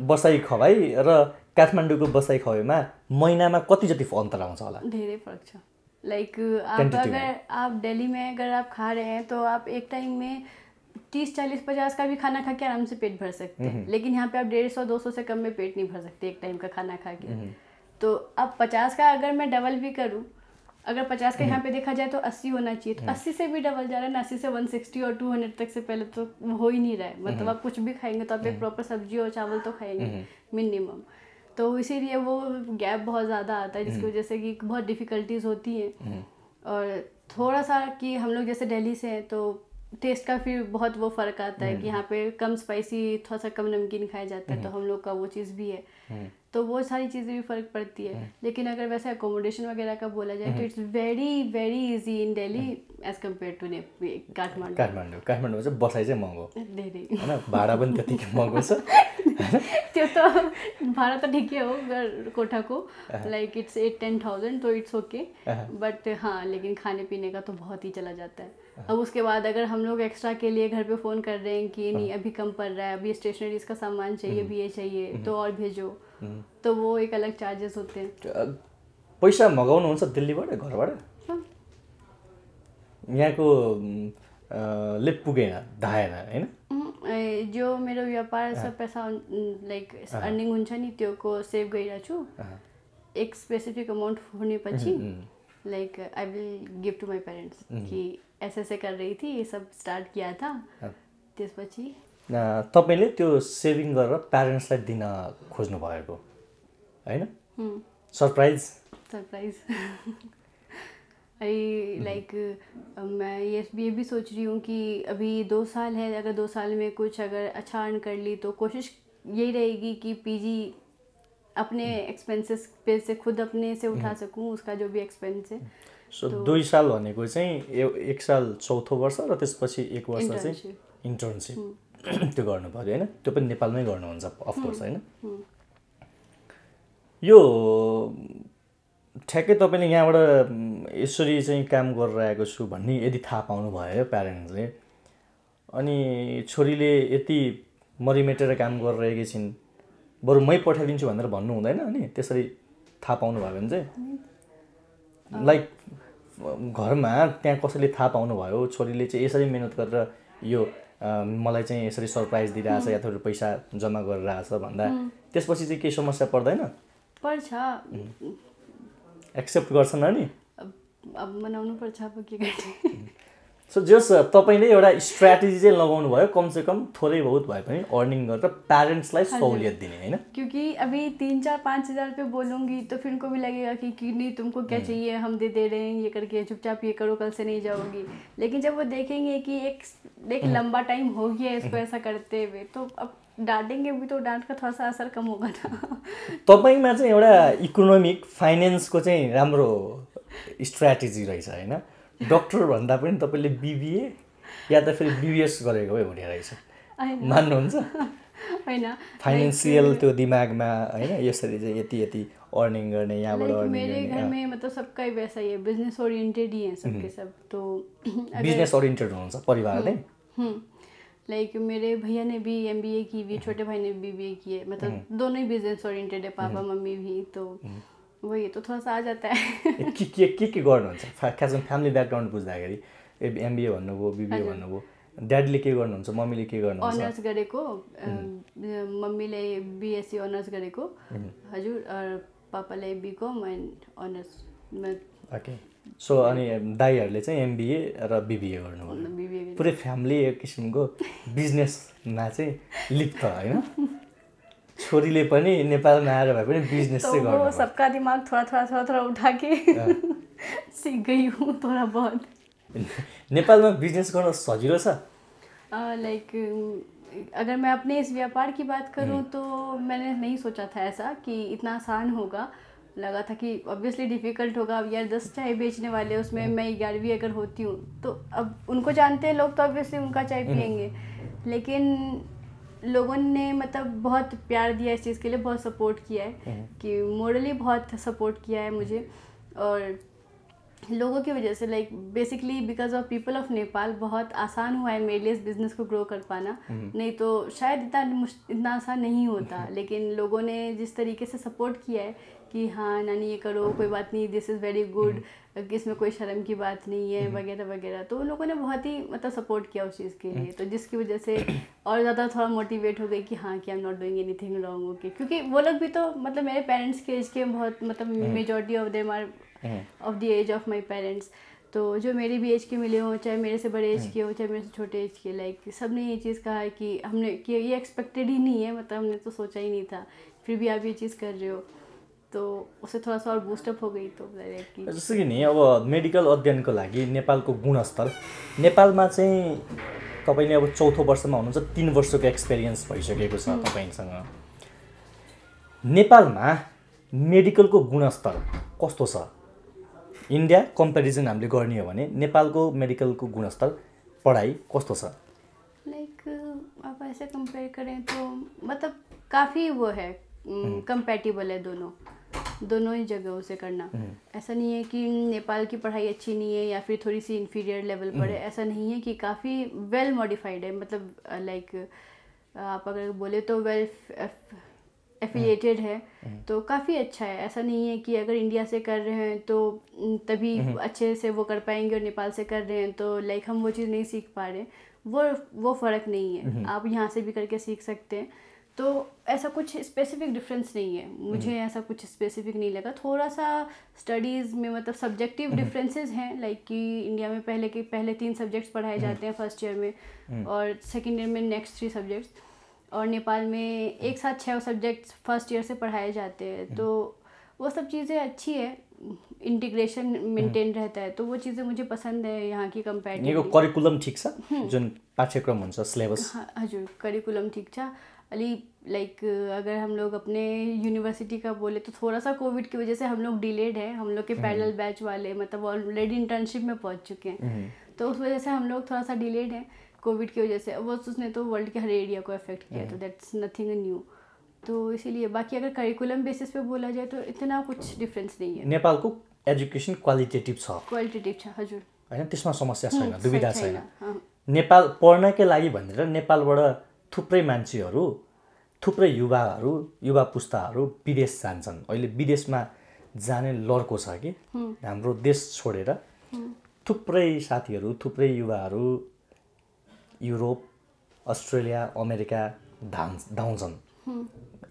बसाइ खवाई र काठमाडौँको बसाइ खवाईमा महिनामा कति जति अन्तर आउँछ होला? धेरै फरक छ। लाइक आप अगर आप दिल्ली में अगर आप खा रहे हैं तो आप एक टाइम में 30, 40, 50 का भी खाना खा के आराम से पेट भर सकते हैं। लेकिन यहाँ पे आप 150, 200 से कम में पेट नहीं भर सकते एक टाइम का खाना खा के। तो अब 50 का अगर मैं डबल भी करूँ, अगर 50 का यहाँ पे देखा जाए तो 80 होना चाहिए, तो 80 से भी डबल जा रहा है ना, 80 से 160 और 200 तक से पहले तो हो ही नहीं रहा है। मतलब आप कुछ भी खाएंगे तो आप एक प्रॉपर सब्जी और चावल तो खाएंगे मिनिमम। तो इसीलिए वो गैप बहुत ज़्यादा आता है, जिसकी वजह से कि बहुत डिफ़िकल्टीज़ होती हैं। और थोड़ा सा कि हम लोग जैसे दिल्ली से हैं तो टेस्ट का फिर बहुत वो फ़र्क आता है कि यहाँ पे कम स्पाइसी, थोड़ा सा कम नमकीन खाया जाता है, तो हम लोग का वो चीज़ भी है। तो वो सारी चीज़ें भी फ़र्क पड़ती है। लेकिन अगर वैसे अकोमोडेशन वगैरह का बोला जाए तो it's very very easy in Delhi as compare to Kathmandu. काठमाडौँमा चाहिँ बसाइ चाहिँ महँगो धेरै होइन, भाडा पनि त्यतिकै महँगो छ। त्यो त भाडा त ठिकै हो कोठाको, लाइक इट्स 8-10,000 तो इट्स ओके। बट हाँ, लेकिन खाने पीने का तो बहुत ही चला जाता है। अब उसके बाद अगर हम लोग एक्स्ट्रा के लिए घर पे फ़ोन कर रहे हैं कि नहीं अभी कम पड़ रहा है, अभी स्टेशनरीज का सामान चाहिए, अभी ये चाहिए, तो और भेजो, तो वो एक अलग चार्जेस होते हैं। पैसा मगाउनुहुन्छ दिल्लीबाट घरबाट? यहाँको ले पुगेन धाएन होइन? जो मेरो व्यापार सब पैसा लाइक अर्निङ हुन्छ नि त्यो को सेभ गरिरहेको छु। एक स्पेसिफिक अमाउन्ट हुनेपछि like I will give to my parents कि ऐसे ऐसे कर रही थी, ये सब स्टार्ट किया था। त्यसपछि तपाईँले त्यो सेभिङ गरेर प्यारेन्ट्सलाई दिन खोज्नु भएको होइन? सरप्राइज लाइक मैं ये भी सोच रही हूँ कि अभी 2 साल है, अगर 2 साल में कुछ अगर अच्छा अर्न कर ली तो कोशिश यही रहेगी कि पीजी अपने एक्सपेंसेस पे से खुद अपने से उठा सकूँ, उसका जो भी एक्सपेंस है। सो 2 साल भनेको चाहिँ 1 साल चौथो वर्ष र त्यसपछि 1 वर्ष चाहिँ इन्टर्नसिप त्यो गर्नु पर्यो होइन? त्यो पनि नेपालमै गर्नुहुन्छ अफकोर्स होइन? यो ठ्याक्कै तपाईँले यहाँबाट यसरी चाहिँ काम गरिरहेको छु भन्ने यदि थाहा पाउनु भयो प्यारेन्ट्सले, अनि छोरीले यति मरिमेटेर काम गरिरहेकी छिन्, बरु मै पठाइदिन्छु भनेर भन्नु हुँदैन? अनि त्यसरी थाहा पाउनु भयो भने चाहिँ लाइक घरमा त्यहाँ कसैले थाहा पाउनु भयो छोरीले चाहिँ यसरी मेहनत गरेर यो मलाई चाहिँ यसरी सरप्राइज दिइरहेछ या थोरै पैसा जम्मा गरिरहेछ भन्दा त्यसपछि चाहिँ केही समस्या पर्दैन? पर्छ, एक्सेप्ट गर्छन् अनि? अब मनाउनु पर्छ, अब के गर्ने। सो जस तपाईँले एउटा स्ट्र्याटेजी चाहिँ लगाउनु भयो, कमसे कम थोरै बहुत भए पनि अर्निङ गरेर प्यारेन्ट्सलाई सहुलियत दिने होइन? क्योंकि अभी 3-4-5 हज़ार पे बोलूँगी तो फिर उनको भी लगेगा कि नहीं तुमको क्या चाहिए, हम दे रहे हैं, ये करके चुपचाप ये करो, कल से नहीं जाओगी। लेकिन जब वो देखेंगे कि एक लंबा टाइम हो गया इसको ऐसा करते हुए, तो अब डांटेंगे भी तो डांट का थोड़ा सा असर कम होगा ना। तपाईँमा चाहिँ एउटा इकोनोमिक फाइनेन्सको चाहिँ राम्रो स्ट्र्याटेजी रहेछ होइन? डक्टर भन्दा पनि तपाईँले बिबिए या त फेरि बिबिएस गरेको भए हुने रहेछ, मान्नुहुन्छ? होइन, फाइनेन्सियल त्यो दिमागमा होइन, यसरी चाहिँ यति यति अर्निङ गर्ने, यहाँबाट अर्निङ गर्ने। मेरे घर में मतलब सबका ही वैसा ही है, बिजनेस ओरिएंटेड ही है सबके सब। तो बिजनेस ओरिएंटेड हुनुहुन्छ परिवार नै? लाइक मेरे भैया ने भी MBA की हुई, छोटे भाई ने भी BBA की है, मतलब दोनों ही बिजनेस ओरिएंटेड है, पापा मम्मी भी। तो वही तो थोड़ा सा आ जाता है। के गर्नुहुन्छ खासमा फ्यामिली ब्याकग्राउन्ड बुझ्दाखेरि एमबिए भन्नुभयो बिबिए भन्नुभयो ड्याडीले के गर्नुहुन्छ मम्मीले के गर्नुहुन्छ अनर्स गरेको मम्मीले बिएससी अनर्स गरेको हजुर पापाले become and honours okay so अनि दाइहरूले चाहिँ एमबिए र बिबिए गर्नुभयो पुरै फ्यामिली एक किसिमको बिजनेसमा चाहिँ लिप्त होइन छोरीले पनि नेपालमा आएर भए पनि बिजनेस चाहिँ गर्नु सबका दिमाग थोड़ा उठा के सीख गई हूँ थोड़ा बहुत। नेपालमा बिजनेस गर्न सजिलो छ लाइक अगर मैं अपने इस व्यापार की बात करूँ तो मैंने नहीं सोचा था ऐसा कि इतना आसान होगा। लगा था कि ऑब्वियसली डिफ़िकल्ट होगा। अब यार 10 चाय बेचने वाले उसमें मैं 11वीं अगर होती हूँ तो अब उनको जानते हैं लोग तो ऑब्वियसली उनका चाय पियेंगे, लेकिन लोगों ने मतलब बहुत प्यार दिया इस चीज़ के लिए, बहुत सपोर्ट किया है कि मोरली बहुत सपोर्ट किया है मुझे। और लोगों की वजह से like basically because of people of Nepal बहुत आसान हुआ है मेरे लिए इस बिज़नेस को ग्रो कर पाना, नहीं तो शायद इतना आसान नहीं होता। लेकिन लोगों ने जिस तरीके से सपोर्ट किया है कि हाँ नानी ये करो कोई बात नहीं, दिस इज़ वेरी गुड, इसमें कोई शर्म की बात नहीं है वगैरह वगैरह, तो उन लोगों ने बहुत ही मतलब सपोर्ट किया उस चीज़ के लिए, तो जिसकी वजह से और ज़्यादा थोड़ा मोटिवेट हो गई कि हाँ कि I am not doing anything wrong. Okay क्योंकि वो लोग भी तो मतलब मेरे पेरेंट्स के एज के बहुत मतलब majority of them are of the age of my parents, तो जो मेरे भी एज के मिले हों, चाहे मेरे से बड़े एज के हो चाहे मेरे से छोटे एज के, लाइक सब ने ये चीज़ कहा है कि हमने कि ये एक्सपेक्टेड ही नहीं है, मतलब हमने तो सोचा ही नहीं था, फिर भी आप ये चीज़ कर रहे हो, तो उससे थोड़ा सा और बुस्टअप हो गई। तो जस्तो कि नि अब मेडिकल अध्ययनको लागि नेपालको गुणस्तर, नेपालमा चाहिँ तपाईँले अब 4थो वर्षमा हुनुहुन्छ, 3 वर्षको एक्सपिरियन्स भइसकेको छ तपाईँसँग, नेपालमा मेडिकलको गुणस्तर कस्तो छ? इन्डिया कम्पेरिजन हामीले गर्ने हो भने नेपालको मेडिकलको गुणस्तर पढाइ कस्तो छ? लाइक आप ऐसे कंपेयर करें तो मतलब काफ़ी वो है कंपैटिबल है दोनों ही जगहों से करना। ऐसा नहीं है कि नेपाल की पढ़ाई अच्छी नहीं है या फिर थोड़ी सी इन्फीरियर लेवल पर है, ऐसा नहीं है कि काफ़ी वेल मॉडिफाइड है, मतलब लाइक आप अगर बोले तो वेल एफिलिएटेड है तो काफ़ी अच्छा है। ऐसा नहीं है कि अगर इंडिया से कर रहे हैं तो तभी अच्छे से वो कर पाएंगे और नेपाल से कर रहे हैं तो लाइक हम वो चीज़ नहीं सीख पा रहे, वो फ़र्क नहीं है, आप यहाँ से भी करके सीख सकते हैं। तो ऐसा कुछ स्पेसिफिक डिफरेंस नहीं है, मुझे ऐसा कुछ स्पेसिफिक नहीं लगा। थोड़ा सा स्टडीज़ में मतलब सब्जेक्टिव डिफरेंसेस हैं, लाइक कि इंडिया में पहले 3 सब्जेक्ट्स पढ़ाए जाते हैं फर्स्ट ईयर में और सेकेंड ईयर में नेक्स्ट 3 सब्जेक्ट्स, और नेपाल में एक साथ 6 सब्जेक्ट्स फर्स्ट ईयर से पढ़ाए जाते हैं, तो वो सब चीज़ें अच्छी है, इंटीग्रेशन मेंटेन रहता है, तो वो चीज़ें मुझे पसंद है यहाँ की कंपेरिटिवली। यहाँको करिकुलम ठीक छ, जुन पाठ्यक्रम हुन्छ सिलेबस? हजुर करिकुलम ठीक छ अली, लाइक अगर हम लोग अपने यूनिवर्सिटी का बोले तो थोड़ा सा कोविड की वजह से हम लोग डिलेड है, हम लोग के पैरेलल बैच वाले मतलब ऑलरेडी इंटर्नशिप में पहुँच चुके हैं, तो उस वजह से हम लोग थोड़ा सा डिलेड हैं कोविड की वजह से। वो उसने तो वर्ल्ड के हर एरिया को अफेक्ट किया, तो दैट्स नथिंग न्यू, तो इसीलिए बाकी अगर करिकुलम बेसिस पे बोला जाए तो इतना कुछ डिफरेंस नहीं है। नेपालको एजुकेसन क्वालिटेटिभ छ हजुर, हैन त्यसमा समस्या छैन, दुविधा छैन। नेपाल पढ्नकै लागि भनेर नेपालबाट थुप्रै मान्छेहरू, थुप्रै युवा पुस्ताहरू विदेश जान्छन्। अहिले विदेशमा जाने लर्को छ कि हाम्रो देश छोडेर थुप्रै साथीहरू, थुप्रै युवाहरू युरोप, अस्ट्रेलिया, अमेरिका धाउँछन्।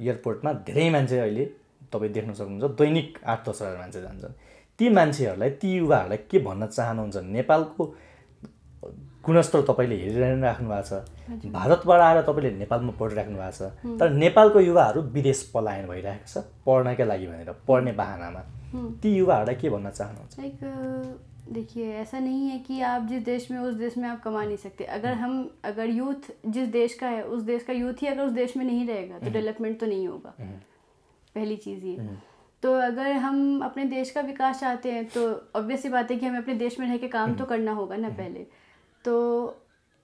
एयरपोर्टमा धेरै मान्छे अहिले तपाईँ देख्न सक्नुहुन्छ, दैनिक 8-10 हजार मान्छे जान्छन्। ती मान्छेहरूलाई, ती युवाहरूलाई के भन्न चाहनुहुन्छ? नेपालको गुणस्तर तपाईँले हेरिराख्नु भएको छ, भारतबाट आएर तपाईँले नेपालमा पढिराख्नु भएको छ, तर नेपालको युवाहरू विदेश पलायन भइरहेको छ पढ्नकै लागि भनेर, पढ्ने बहानामा। ती युवाहरूलाई के भन्न चाहनुहुन्छ? लाइक देखिए ऐसा नहीं है कि आप जिस देश में उस देश में आप कमा नहीं सकते। अगर यूथ जिस देश का है उस देश का यूथ ही अगर उस देश में नहीं रहेगा तो डेवलपमेंट तो नहीं होगा, पहली चीज़ ये। तो अगर हम अपने देश का विकास चाहते हैं तो ऑब्वियस सी बात है कि हमें अपने देश में रह के काम तो करना होगा ना पहले। तो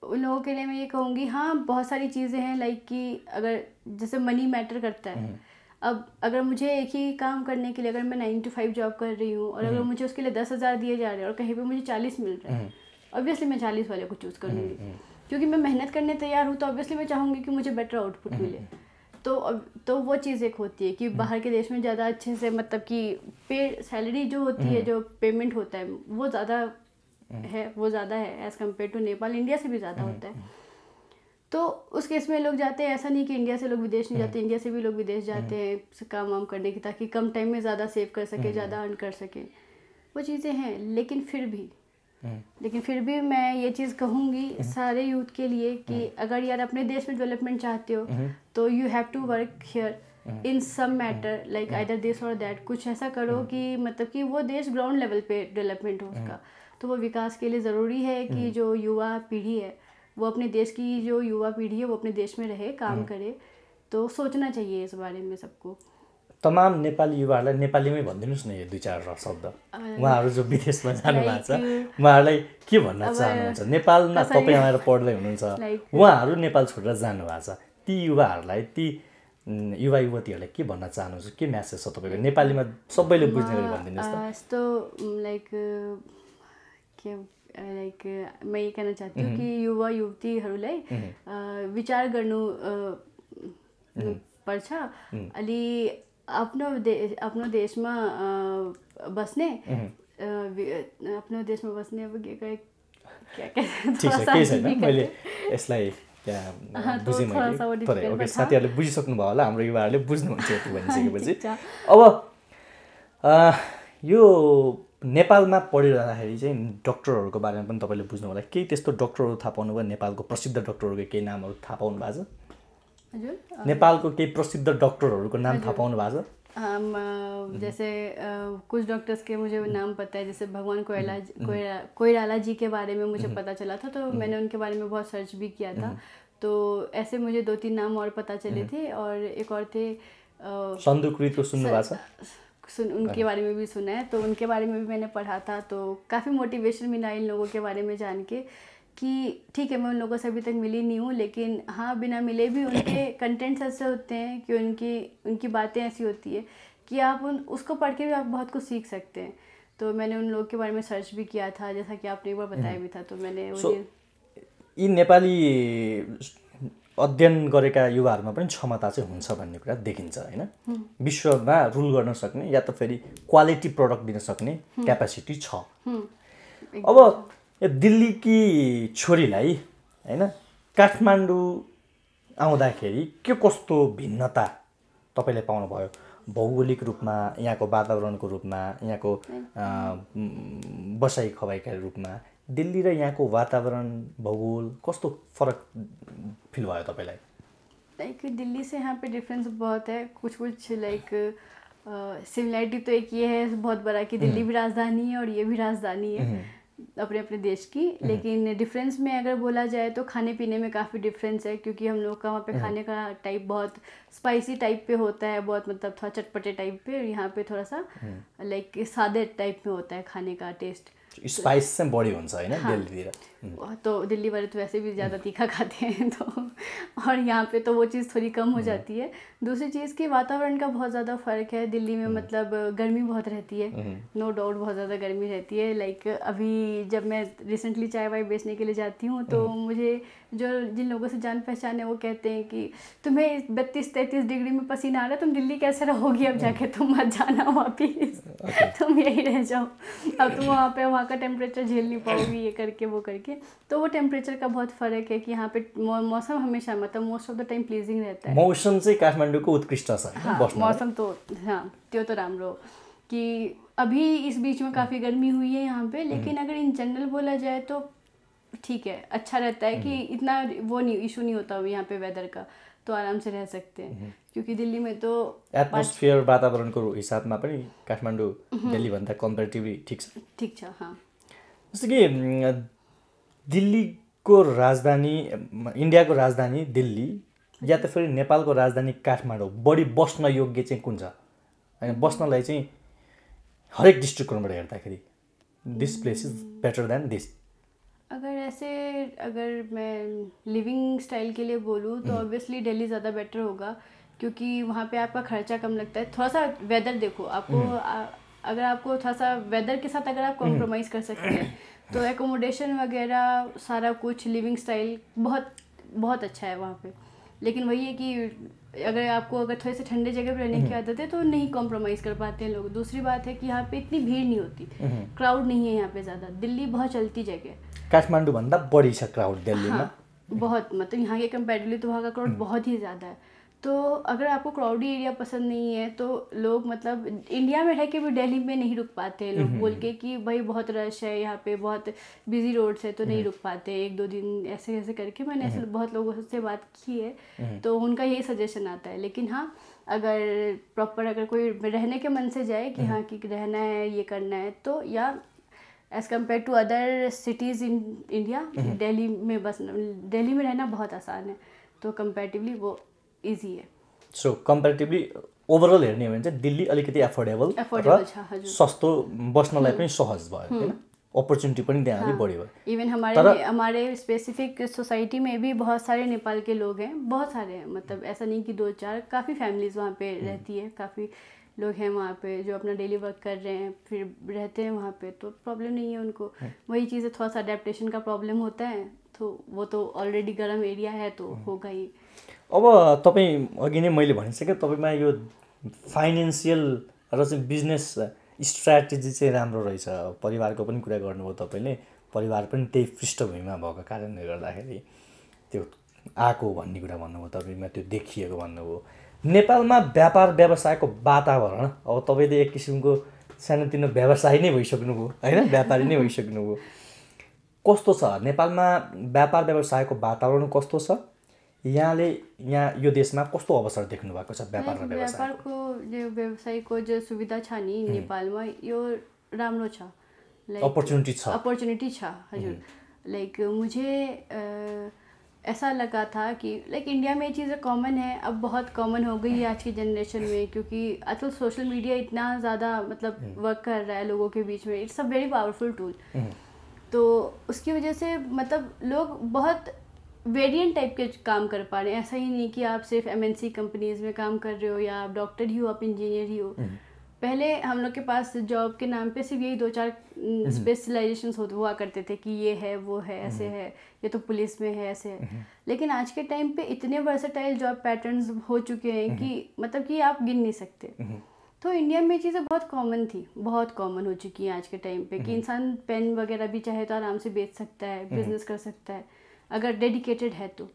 उन लोगों के लिए मैं ये कहूँगी, हाँ बहुत सारी चीज़ें हैं लाइक कि अगर जैसे मनी मैटर करता है, अब अगर मुझे एक ही काम करने के लिए अगर मैं 9 to 5 जॉब कर रही हूँ और अगर मुझे उसके लिए 10,000 दिए जा रहे हैं और कहीं पे मुझे 40 मिल रहा है, ऑब्वियसली मैं 40 वाले को चूज़ करूँगी, क्योंकि मैं मेहनत करने तैयार हूँ, तो ऑब्वियसली मैं चाहूँगी कि मुझे बेटर आउटपुट मिले। तो वो चीज़ एक होती है कि बाहर के देश में ज़्यादा अच्छे से मतलब कि सैलरी जो होती है, जो पेमेंट होता है वो ज़्यादा है as compare to Nepal. India से भी ज़्यादा होता है। तो उस केस में लोग जाते हैं। ऐसा नहीं कि इंडिया से लोग विदेश नहीं जाते, इंडिया से भी लोग विदेश जाते हैं काम वाम करने की, ताकि कम टाइम में ज़्यादा सेव कर सके, ज़्यादा अर्न कर सके। वो चीज़ें हैं। लेकिन फिर भी मैं ये चीज़ कहूँगी सारे यूथ के लिए कि अगर यार अपने देश में डेवलपमेंट चाहते हो तो you have to work here in some matter, like either this or that. कुछ ऐसा करो कि मतलब कि वो देश ग्राउंड लेवल पे डेवलपमेंट हो उसका। तो वो विकास के लिए ज़रूरी है कि जो युवा पीढ़ी है वो अपने देश की जो युवा पीढ़ी है वो अपने देश में रहे, काम करे। तो सोचना चाहिए इस बारे में सबको। तमाम नेपाली युवाहरूलाई नेपालीमै भनिदिनुहोस् न यो 2-4 शब्द। उहाँहरू जो विदेशमा जानुभएको छ उहाँहरूलाई के भन्न चाहनुहुन्छ? नेपालमा तपाईँ आएर पढ्दै हुनुहुन्छ, उहाँहरू नेपाल छोडेर जानुभएको छ, ती युवाहरूलाई, ती युवा युवतीहरूलाई के भन्न चाहनुहुन्छ? के म्यासेज छ तपाईँको नेपालीमा सबैले बुझ्ने गरी भनिदिनुहोस् त। यस्तो मैं ये कहना चाहती हूँ कि युवा युवतीहरूलाई विचार गर्नु पर्छ। अलि आफ्नो देशमा बस्ने अब के छैन, मैले यसलाई बुझेँ मैले। तर ओके, साथीहरूले बुझिसक्नु भयो होला, हाम्रो युवाहरूले बुझ्नुहुन्छ यति भनिसकेपछि। अब यो नेपालमा पढिरहँदाखेरि चाहिँ डक्टरहरूको बारेमा पनि तपाईँले बुझ्नु होला। केही त्यस्तो डक्टरहरू थाहा पाउनु भयो? नेपालको प्रसिद्ध डक्टरहरूको केही नामहरू थाहा पाउनु भएको छ? हजुर, नेपालको केही प्रसिद्ध डक्टरहरूको नाम थाहा पाउनु भएको छ? जैसे कुछ डॉक्टर्स के मुझे नाम पता है, जैसे भगवान कोइराला जी के बारे में मुझे पता चला था, तो मैंने उनके बारे में बहुत सर्च भी किया था। तो ऐसे मुझे 2-3 नाम और पता चले थे। और एक और थे संदुकृत को सुनने वाला उनके बारे में भी सुना है, तो उनके बारे में भी मैंने पढ़ा था। तो काफ़ी मोटिवेशन मिला इन लोगों के बारे में जान के कि ठीक है, मैं उन लोगों से अभी तक मिली नहीं हूँ, लेकिन हाँ बिना मिले भी उनके कंटेंट्स ऐसे होते हैं कि उनकी बातें ऐसी होती है कि आप उसको पढ़ के भी आप बहुत कुछ सीख सकते हैं। तो मैंने उन लोगों के बारे में सर्च भी किया था, जैसा कि आपने एक बार बताया भी था। तो मैंने यी नेपाली अध्ययन गरेका युवाहरूमा पनि क्षमता चाहिँ हुन्छ भन्ने कुरा देखिन्छ हैन। विश्वमा रुल गर्न सक्ने या त फेरि क्वालिटी प्रोडक्ट दिन सक्ने क्यापासिटी छ। अब दिल्लीकी छोरीलाई हैन काठमाडौँ आउँदाखेरि के कस्तो भिन्नता तपाईले पाउनु भयो? भौगोलिक रूपमा, यहाँको वातावरणको रूपमा, यहाँको बसाइ खवाइका रूपमा दिल्ली र यहाँको वातावरण भूगोल कस्तो फरक फिल भयो तपाईलाई? लाइक दिल्ली से यहाँ पे डिफरेंस बहुत है। कुछ लाइक सिमिलरिटी तो एक ये है बहुत बड़ा कि दिल्ली भी राजधानी है और ये भी राजधानी है अपने अपने देश की। लेकिन डिफरेंस में अगर बोला जाए तो खाने पीने में काफ़ी डिफरेंस है, क्योंकि हम लोग का वहाँ पे खाने का टाइप बहुत स्पाइसी टाइप पे होता है, बहुत मतलब थोड़ा चटपटे टाइप पे, और यहाँ पे थोड़ा सा लाइक सादे टाइप में होता है खाने का टेस्ट। स्पाइस से बड़ी होता है ना दिल्ली तो दिल्ली वाले तो वैसे भी ज़्यादा तीखा खाते हैं, तो और यहाँ पे तो वो चीज़ थोड़ी कम हो जाती है। दूसरी चीज़ कि वातावरण का बहुत ज़्यादा फ़र्क है। दिल्ली में मतलब गर्मी बहुत रहती है, नो डाउट बहुत ज़्यादा गर्मी रहती है। लाइक अभी जब मैं रिसेंटली चाय वाय बेचने के लिए जाती हूँ तो मुझे जिन लोगों से जान पहचान है वो कहते हैं कि तुम्हें 32-33 डिग्री में पसीना आ रहा है, तुम दिल्ली कैसे रहोगी, अब जाके तुम मत जाना वापिस, तुम यही रह जाओ, अब तुम वहाँ का टेम्परेचर झेल नहीं पाओगी, ये करके वो करके। तो वो टेम्परेचर का बहुत फ़र्क है कि यहाँ पे मौसम हमेशा मतलब most of the time pleasing रहता है। मौसम चाहिँ काठमाडौँको उत्कृष्ट छ। हाँ, मौसम तो हाँ त्यो तो राम्रो कि अभी इस बीच में काफ़ी गर्मी हुई है यहाँ पे, लेकिन अगर इन जनरल बोला जाए तो ठीक है, अच्छा रहता है कि इतना वो नहीं इशू नहीं होता यहाँ पे वेदर का, तो आराम से रह सकते हैं। क्योंकि दिल्ली में तो एटमोस्फियर वातावरणको हिसाबमा पनि काठमाडौँ दिल्लीभन्दा कम्पेरेटिभली ठीक छ। हाँ, जस्तो कि दिल्लीको राजधानी, इन्डियाको राजधानी दिल्ली या त फेरि नेपालको राजधानी काठमाडौँ बढी बस्न योग्य चाहिँ कुन छ? हैन, बस्नलाई चाहिँ हरेक दृष्टिकोणबाट हेर्दाखेरि this place is better than this. अगर मैं लिविंग स्टाइल के लिए बोलूँ तो ऑब्वियसली दिल्ली ज़्यादा बेटर होगा, क्योंकि वहाँ पे आपका खर्चा कम लगता है। थोड़ा सा वेदर देखो आपको, अगर आपको थोड़ा सा वेदर के साथ अगर आप कॉम्प्रोमाइज़ कर सकते हैं तो एकोमोडेशन वगैरह सारा कुछ लिविंग स्टाइल बहुत बहुत अच्छा है वहाँ पे। लेकिन वही है कि अगर आपको अगर थोड़े से ठंडे जगह पर रहने की आदत है तो नहीं कॉम्प्रोमाइज़ कर पाते हैं लोग। दूसरी बात है कि यहाँ पे इतनी भीड़ नहीं होती, क्राउड नहीं है यहाँ पे ज़्यादा। दिल्ली बहुत चलती जगह, काठमाडौँ भन्दा बढी छ क्राउड दिल्लीमा। हाँ, बहुत, मतलब यहाँ के कंपेरेटिवली तो वहाँ का क्राउड बहुत ही ज़्यादा है। तो अगर आपको क्राउडी एरिया पसंद नहीं है तो लोग मतलब इंडिया में रह के भी दिल्ली में नहीं रुक पाते हैं लोग, बोल के कि भाई बहुत रश है यहाँ पे, बहुत बिजी रोड्स है तो नहीं रुक पाते 1-2 दिन, ऐसे ऐसे करके मैंने ऐसे बहुत लोगों से बात की है तो उनका यही सजेशन आता है। लेकिन हाँ, अगर प्रॉपर अगर कोई रहने के मन से जाए कि हाँ कि रहना है, ये करना है, तो या as compare to other cities in India, Delhi में रहना बहुत आसान है, तो कंपेरेटिवली वो इजी है। सो कम्पेरेटिभली ओभरअल हेर्ने हो भने चाहिँ दिल्ली अलिकति एफोर्डेबल छ, हजुर, सस्तो, बस्नलाई पनि सहज भयो हैन, अपॉर्चुनिटी पनि त्यहाँ अलि बढी भयो। इवन हमारे स्पेसिफिक सोसाइटी में भी बहुत सारे नेपाल के लोग हैं, बहुत सारे हैं, मतलब ऐसा नहीं कि 2-4, काफ़ी फैमिलीज़ वहाँ पे रहती है, काफ़ी लोग हैं वहाँ पे जो अपना डेली वर्क कर रहे हैं, फिर रहते हैं वहाँ पे, तो प्रॉब्लम नहीं है उनको। वही चीज़ है, थोड़ा सा अडेप्टेशन का प्रॉब्लम होता है, तो वो तो ऑलरेडी गर्म एरिया है तो होगा ही। अब तपाईँ अघि नै मैले भनिसकेँ, तपाईँमा यो फाइनेन्सियल र चाहिँ बिजनेस स्ट्र्याटेजी चाहिँ राम्रो रहेछ। परिवारको पनि कुरा गर्नुभयो तपाईँले, परिवार पनि त्यही पृष्ठभूमिमा भएको कारणले गर्दाखेरि त्यो आएको भन्ने कुरा भन्नुभयो, तपाईँमा त्यो देखिएको भन्नुभयो। नेपालमा व्यापार व्यवसायको वातावरण, अब तपाईँ त एक किसिमको सानोतिनो व्यवसाय नै भइसक्नुभयो हैन, व्यापारी नै भइसक्नुभयो, कस्तो छ नेपालमा व्यापार व्यवसायको वातावरण कस्तो छ? यहाँले यहाँ यो देशमा कस्तो अवसर देख्नु भएको छ व्यापार र व्यापारको जो व्यवसायको जो सुविधा छ नि नेपालमा, यो राम्रो छ, लाइक अपॉर्चुनिटी छ, हजुर। लाइक मुझे ऐसा लगा था कि लाइक इंडिया में ये चीज़ें कॉमन है, अब बहुत कॉमन हो गई है आज की जनरेशन में, क्योंकि आजकल सोशल मीडिया इतना ज़्यादा मतलब वर्क कर रहा है लोगों के बीच में, it's a very powerful tool. तो उसकी वजह से मतलब लोग बहुत वेरिएंट टाइप के काम कर पा रहे हैं। ऐसा ही नहीं कि आप सिर्फ MNC कंपनीज़ में काम कर रहे हो या आप डॉक्टर ही हो, आप इंजीनियर ही हो। पहले हम लोग के पास जॉब के नाम पे सिर्फ यही 2-4 स्पेशलाइजेशंस हुआ करते थे कि ये है, वो है, ऐसे है, ये तो पुलिस में है, ऐसे है। लेकिन आज के टाइम पे इतने वर्सेटाइल जॉब पैटर्न्स हो चुके हैं कि मतलब कि आप गिन नहीं सकते। तो इंडिया में चीज़ें बहुत कॉमन थी, बहुत कॉमन हो चुकी हैं आज के टाइम पे कि इंसान पेन वगैरह भी चाहे तो आराम से बेच सकता है, बिजनेस कर सकता है अगर डेडिकेटेड है तो।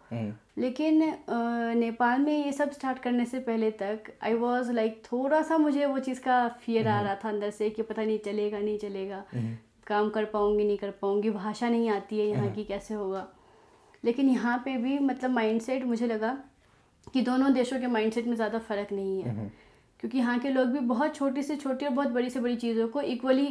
लेकिन नेपाल में ये सब स्टार्ट करने से पहले तक आई वॉज लाइक थोड़ा सा मुझे वो चीज़ का फियर आ रहा था अंदर से कि पता नहीं चलेगा नहीं चलेगा, काम कर पाऊँगी नहीं कर पाऊँगी, भाषा नहीं आती है यहाँ की, कैसे होगा। लेकिन यहाँ पे भी मतलब माइंडसेट मुझे लगा कि दोनों देशों के माइंडसेट में ज़्यादा फ़र्क नहीं है, क्योंकि यहाँ के लोग भी बहुत छोटी से छोटी और बहुत बड़ी से बड़ी चीज़ों को इक्वली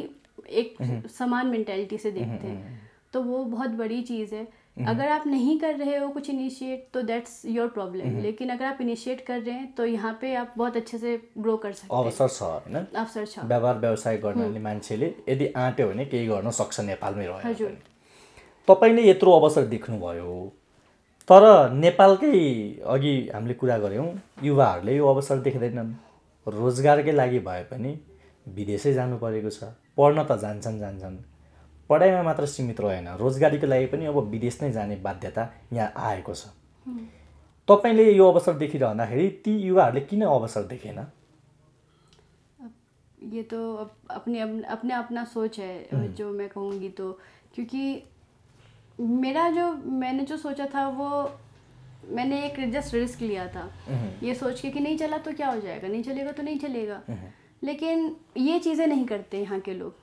एक समान मेंटालिटी से देखते हैं, तो वो बहुत बड़ी चीज़ है। अगर आप नहीं कर रहे हो कुछ इनिशिएट तो दैट्स योर प्रॉब्लम, लेकिन अगर आप इनिशिएट कर रहे हैं तो यहाँ पे आप बहुत अच्छे से ग्रो कर सकते हैं। अवसर छ हैन, अवसर छ। व्यापार व्यवसाय गर्नले मान्छेले यदि आँट्यो भने केही गर्न सक्छ नेपालमै रहेर। हजुर, तपाईले यत्रो अवसर देख्नुभयो, तर नेपालकै अघि हामीले कुरा गर्यौं युवाहरूले यो अवसर देख्दैनन्। रोजगारकै लागि भए पनि विदेशै जानु परेको छ, पढ्न त जान्छन्, पढाइमा मात्र सीमित रहेन, रोजगारीको लागि पनि अब विदेश नै जाने बाध्यता यहाँ आएको छ। तपाईले यो अवसर देखिरहँदाखेरि ती युवाहरूले किन अवसर देखेन? ये तो अपने अपना सोच है जो मैं कहूँगी, तो क्योंकि मैंने जो सोचा था वो मैंने एक जस्ट रिस्क लिया था, ये सोच के कि नहीं चला तो क्या हो जाएगा, नहीं चलेगा तो नहीं चलेगा। लेकिन ये चीज़ें नहीं करते यहाँ के लोग,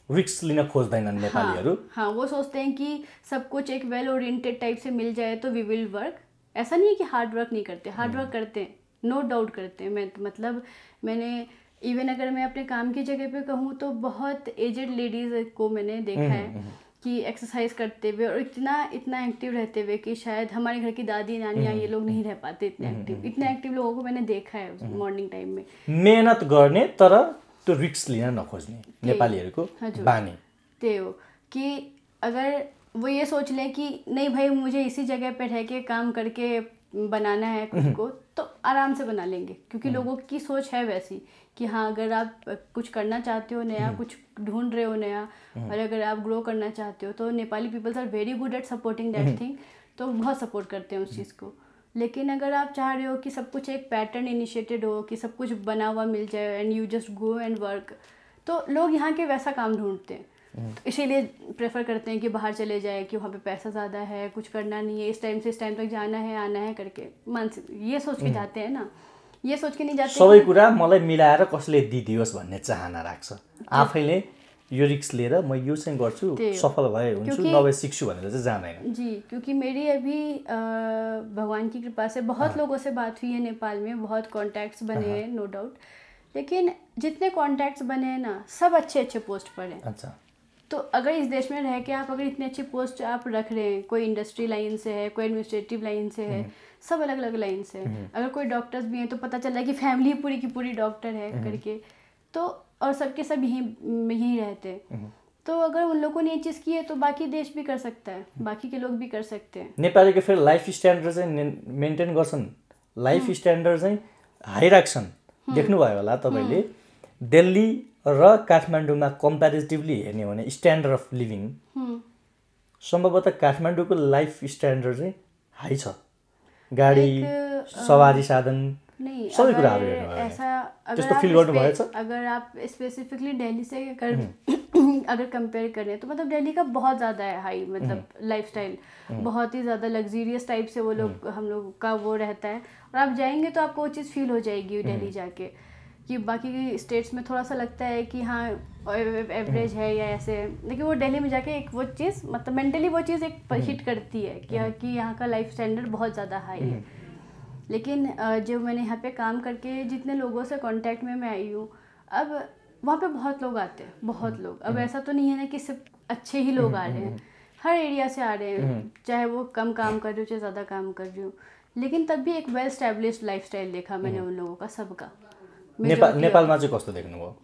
रिस्क लिन खोज्दैनन् नेपालीहरू। हाँ, वो सोचते हैं कि सब कुछ एक वेल ओरिएंटेड टाइप से मिल जाए तो वी विल वर्क। ऐसा नहीं है कि हार्ड वर्क नहीं करते, हार्ड वर्क करते हैं, नो डाउट करते हैं। मैंने इवन अगर मैं अपने काम की जगह पे कहूँ तो बहुत एजेड लेडीज़ को मैंने देखा है कि एक्सरसाइज करते हुए और इतना एक्टिव रहते हुए कि शायद हमारे घर की दादी नानियाँ ये लोग नहीं रह पाते इतने एक्टिव लोगों को मैंने देखा है मॉर्निंग टाइम में। मेहनत गर्ने तर तो रिस्क लिन नखोज्ने नेपालीहरूको बानी त्यही हो कि अगर वो ये सोच लें कि नहीं भाई मुझे इसी जगह पे रह के काम करके बनाना है खुद को, तो आराम से बना लेंगे, क्योंकि लोगों की सोच है वैसी कि हाँ अगर आप कुछ करना चाहते हो नया, कुछ ढूंढ रहे हो नया, और अगर आप ग्रो करना चाहते हो तो Nepali peoples are very good at supporting that thing, तो बहुत सपोर्ट करते हैं उस चीज़ को। लेकिन अगर आप चाह रहे हो कि सब कुछ एक पैटर्न इनिशिएटेड हो, कि सब कुछ बना हुआ मिल जाए and you just go and work, तो लोग यहाँ के वैसा काम ढूंढते हैं। तो इसीलिए प्रेफर करते हैं कि बाहर चले जाए, कि वहाँ पे पैसा ज़्यादा है, कुछ करना नहीं है, इस टाइम से इस टाइम तक जाना है, आना है करके मानसिक ये सोच के जाते हैं ना, ये सोच के नहीं जाते सबै कुरा मलाई मिलाएर कसले दिदियोस् भन्ने चाहना राख्छ। आफैले यो रिस्क लिएर म यो चाहिँ गर्छु, सफल भए हुन्छु, नभए सिक्छु भनेर चाहिँ जाँदैन। जी, क्योंकि मेरी अभी भगवान की कृपा से बहुत लोगों से बात हुई है नेपाल में, बहुत कॉन्टैक्ट्स बने हैं नो डाउट, लेकिन जितने कॉन्टैक्ट्स बने हैं ना सब अच्छे अच्छे पोस्ट पर हैं। अच्छा, तो अगर इस देश में रह के आप अगर इतनी अच्छी पोस्ट आप रख रहे हैं, कोई इंडस्ट्री लाइन से है, कोई एडमिनिस्ट्रेटिव लाइन से है, सब अलग अलग लाइन से है, अगर कोई डॉक्टर्स भी हैं तो पता चल रहा है कि फैमिली पूरी की पूरी डॉक्टर है करके, तो और सबके सब यहीं रहते हैं। तो अगर उन लोगों ने ये चीज़ की है तो बाकी देश भी कर सकता है, बाकी के लोग भी कर सकते हैं। नेपालीको फेरि लाइफ स्ट्यान्डर्ड चाहिँ मेन्टेन गर्छन्, लाइफ स्ट्यान्डर्ड चाहिँ हाई राख्छन्। देख्नुभयो होला तपाईँले, दिल्ली र काठमाडौँमा कम्प्यारेटिभली हेर्ने हो भने स्ट्यान्डर्ड अफ लिभिङ सम्भवतः काठमाडौँको लाइफ स्ट्यान्डर्ड चाहिँ हाई छ। गाडी, सवारी साधन, सबै कुराहरू हेर्नु ऐसा त्यस्तो फिल गर्नुभएको छ? अगर आप स्पेसिफिकली दिल्ली से अगर कंपेयर करें तो मतलब दिल्ली का बहुत ज़्यादा है हाई, मतलब लाइफस्टाइल बहुत ही ज़्यादा लग्जरियस टाइप से वो लोग हम लोग का वो रहता है, और आप जाएंगे तो आपको वो चीज़ फील हो जाएगी दिल्ली जाके, कि बाकी स्टेट्स में थोड़ा सा लगता है कि हाँ एवरेज है या ऐसे, लेकिन वो दिल्ली में जाके एक वो चीज़ मतलब मेंटली वो चीज़ एक हिट करती है कि यहाँ का लाइफ स्टैंडर्ड बहुत ज़्यादा हाई है। लेकिन जब मैंने यहाँ पे काम करके जितने लोगों से कांटेक्ट में मैं आई हूँ, अब वहाँ पे बहुत लोग आते हैं, बहुत लोग। अब ऐसा तो नहीं है ना कि सिर्फ अच्छे ही लोग आ रहे हैं, हर एरिया से आ रहे हैं, चाहे वो कम काम कर रही हो चाहे ज़्यादा काम कर रही हो, लेकिन तब भी एक वेल स्टैब्लिश्ड लाइफस्टाइल देखा मैंने उन लोगों का, सबका। नेपालमा चाहिँ कस्तो देख्नुभयो?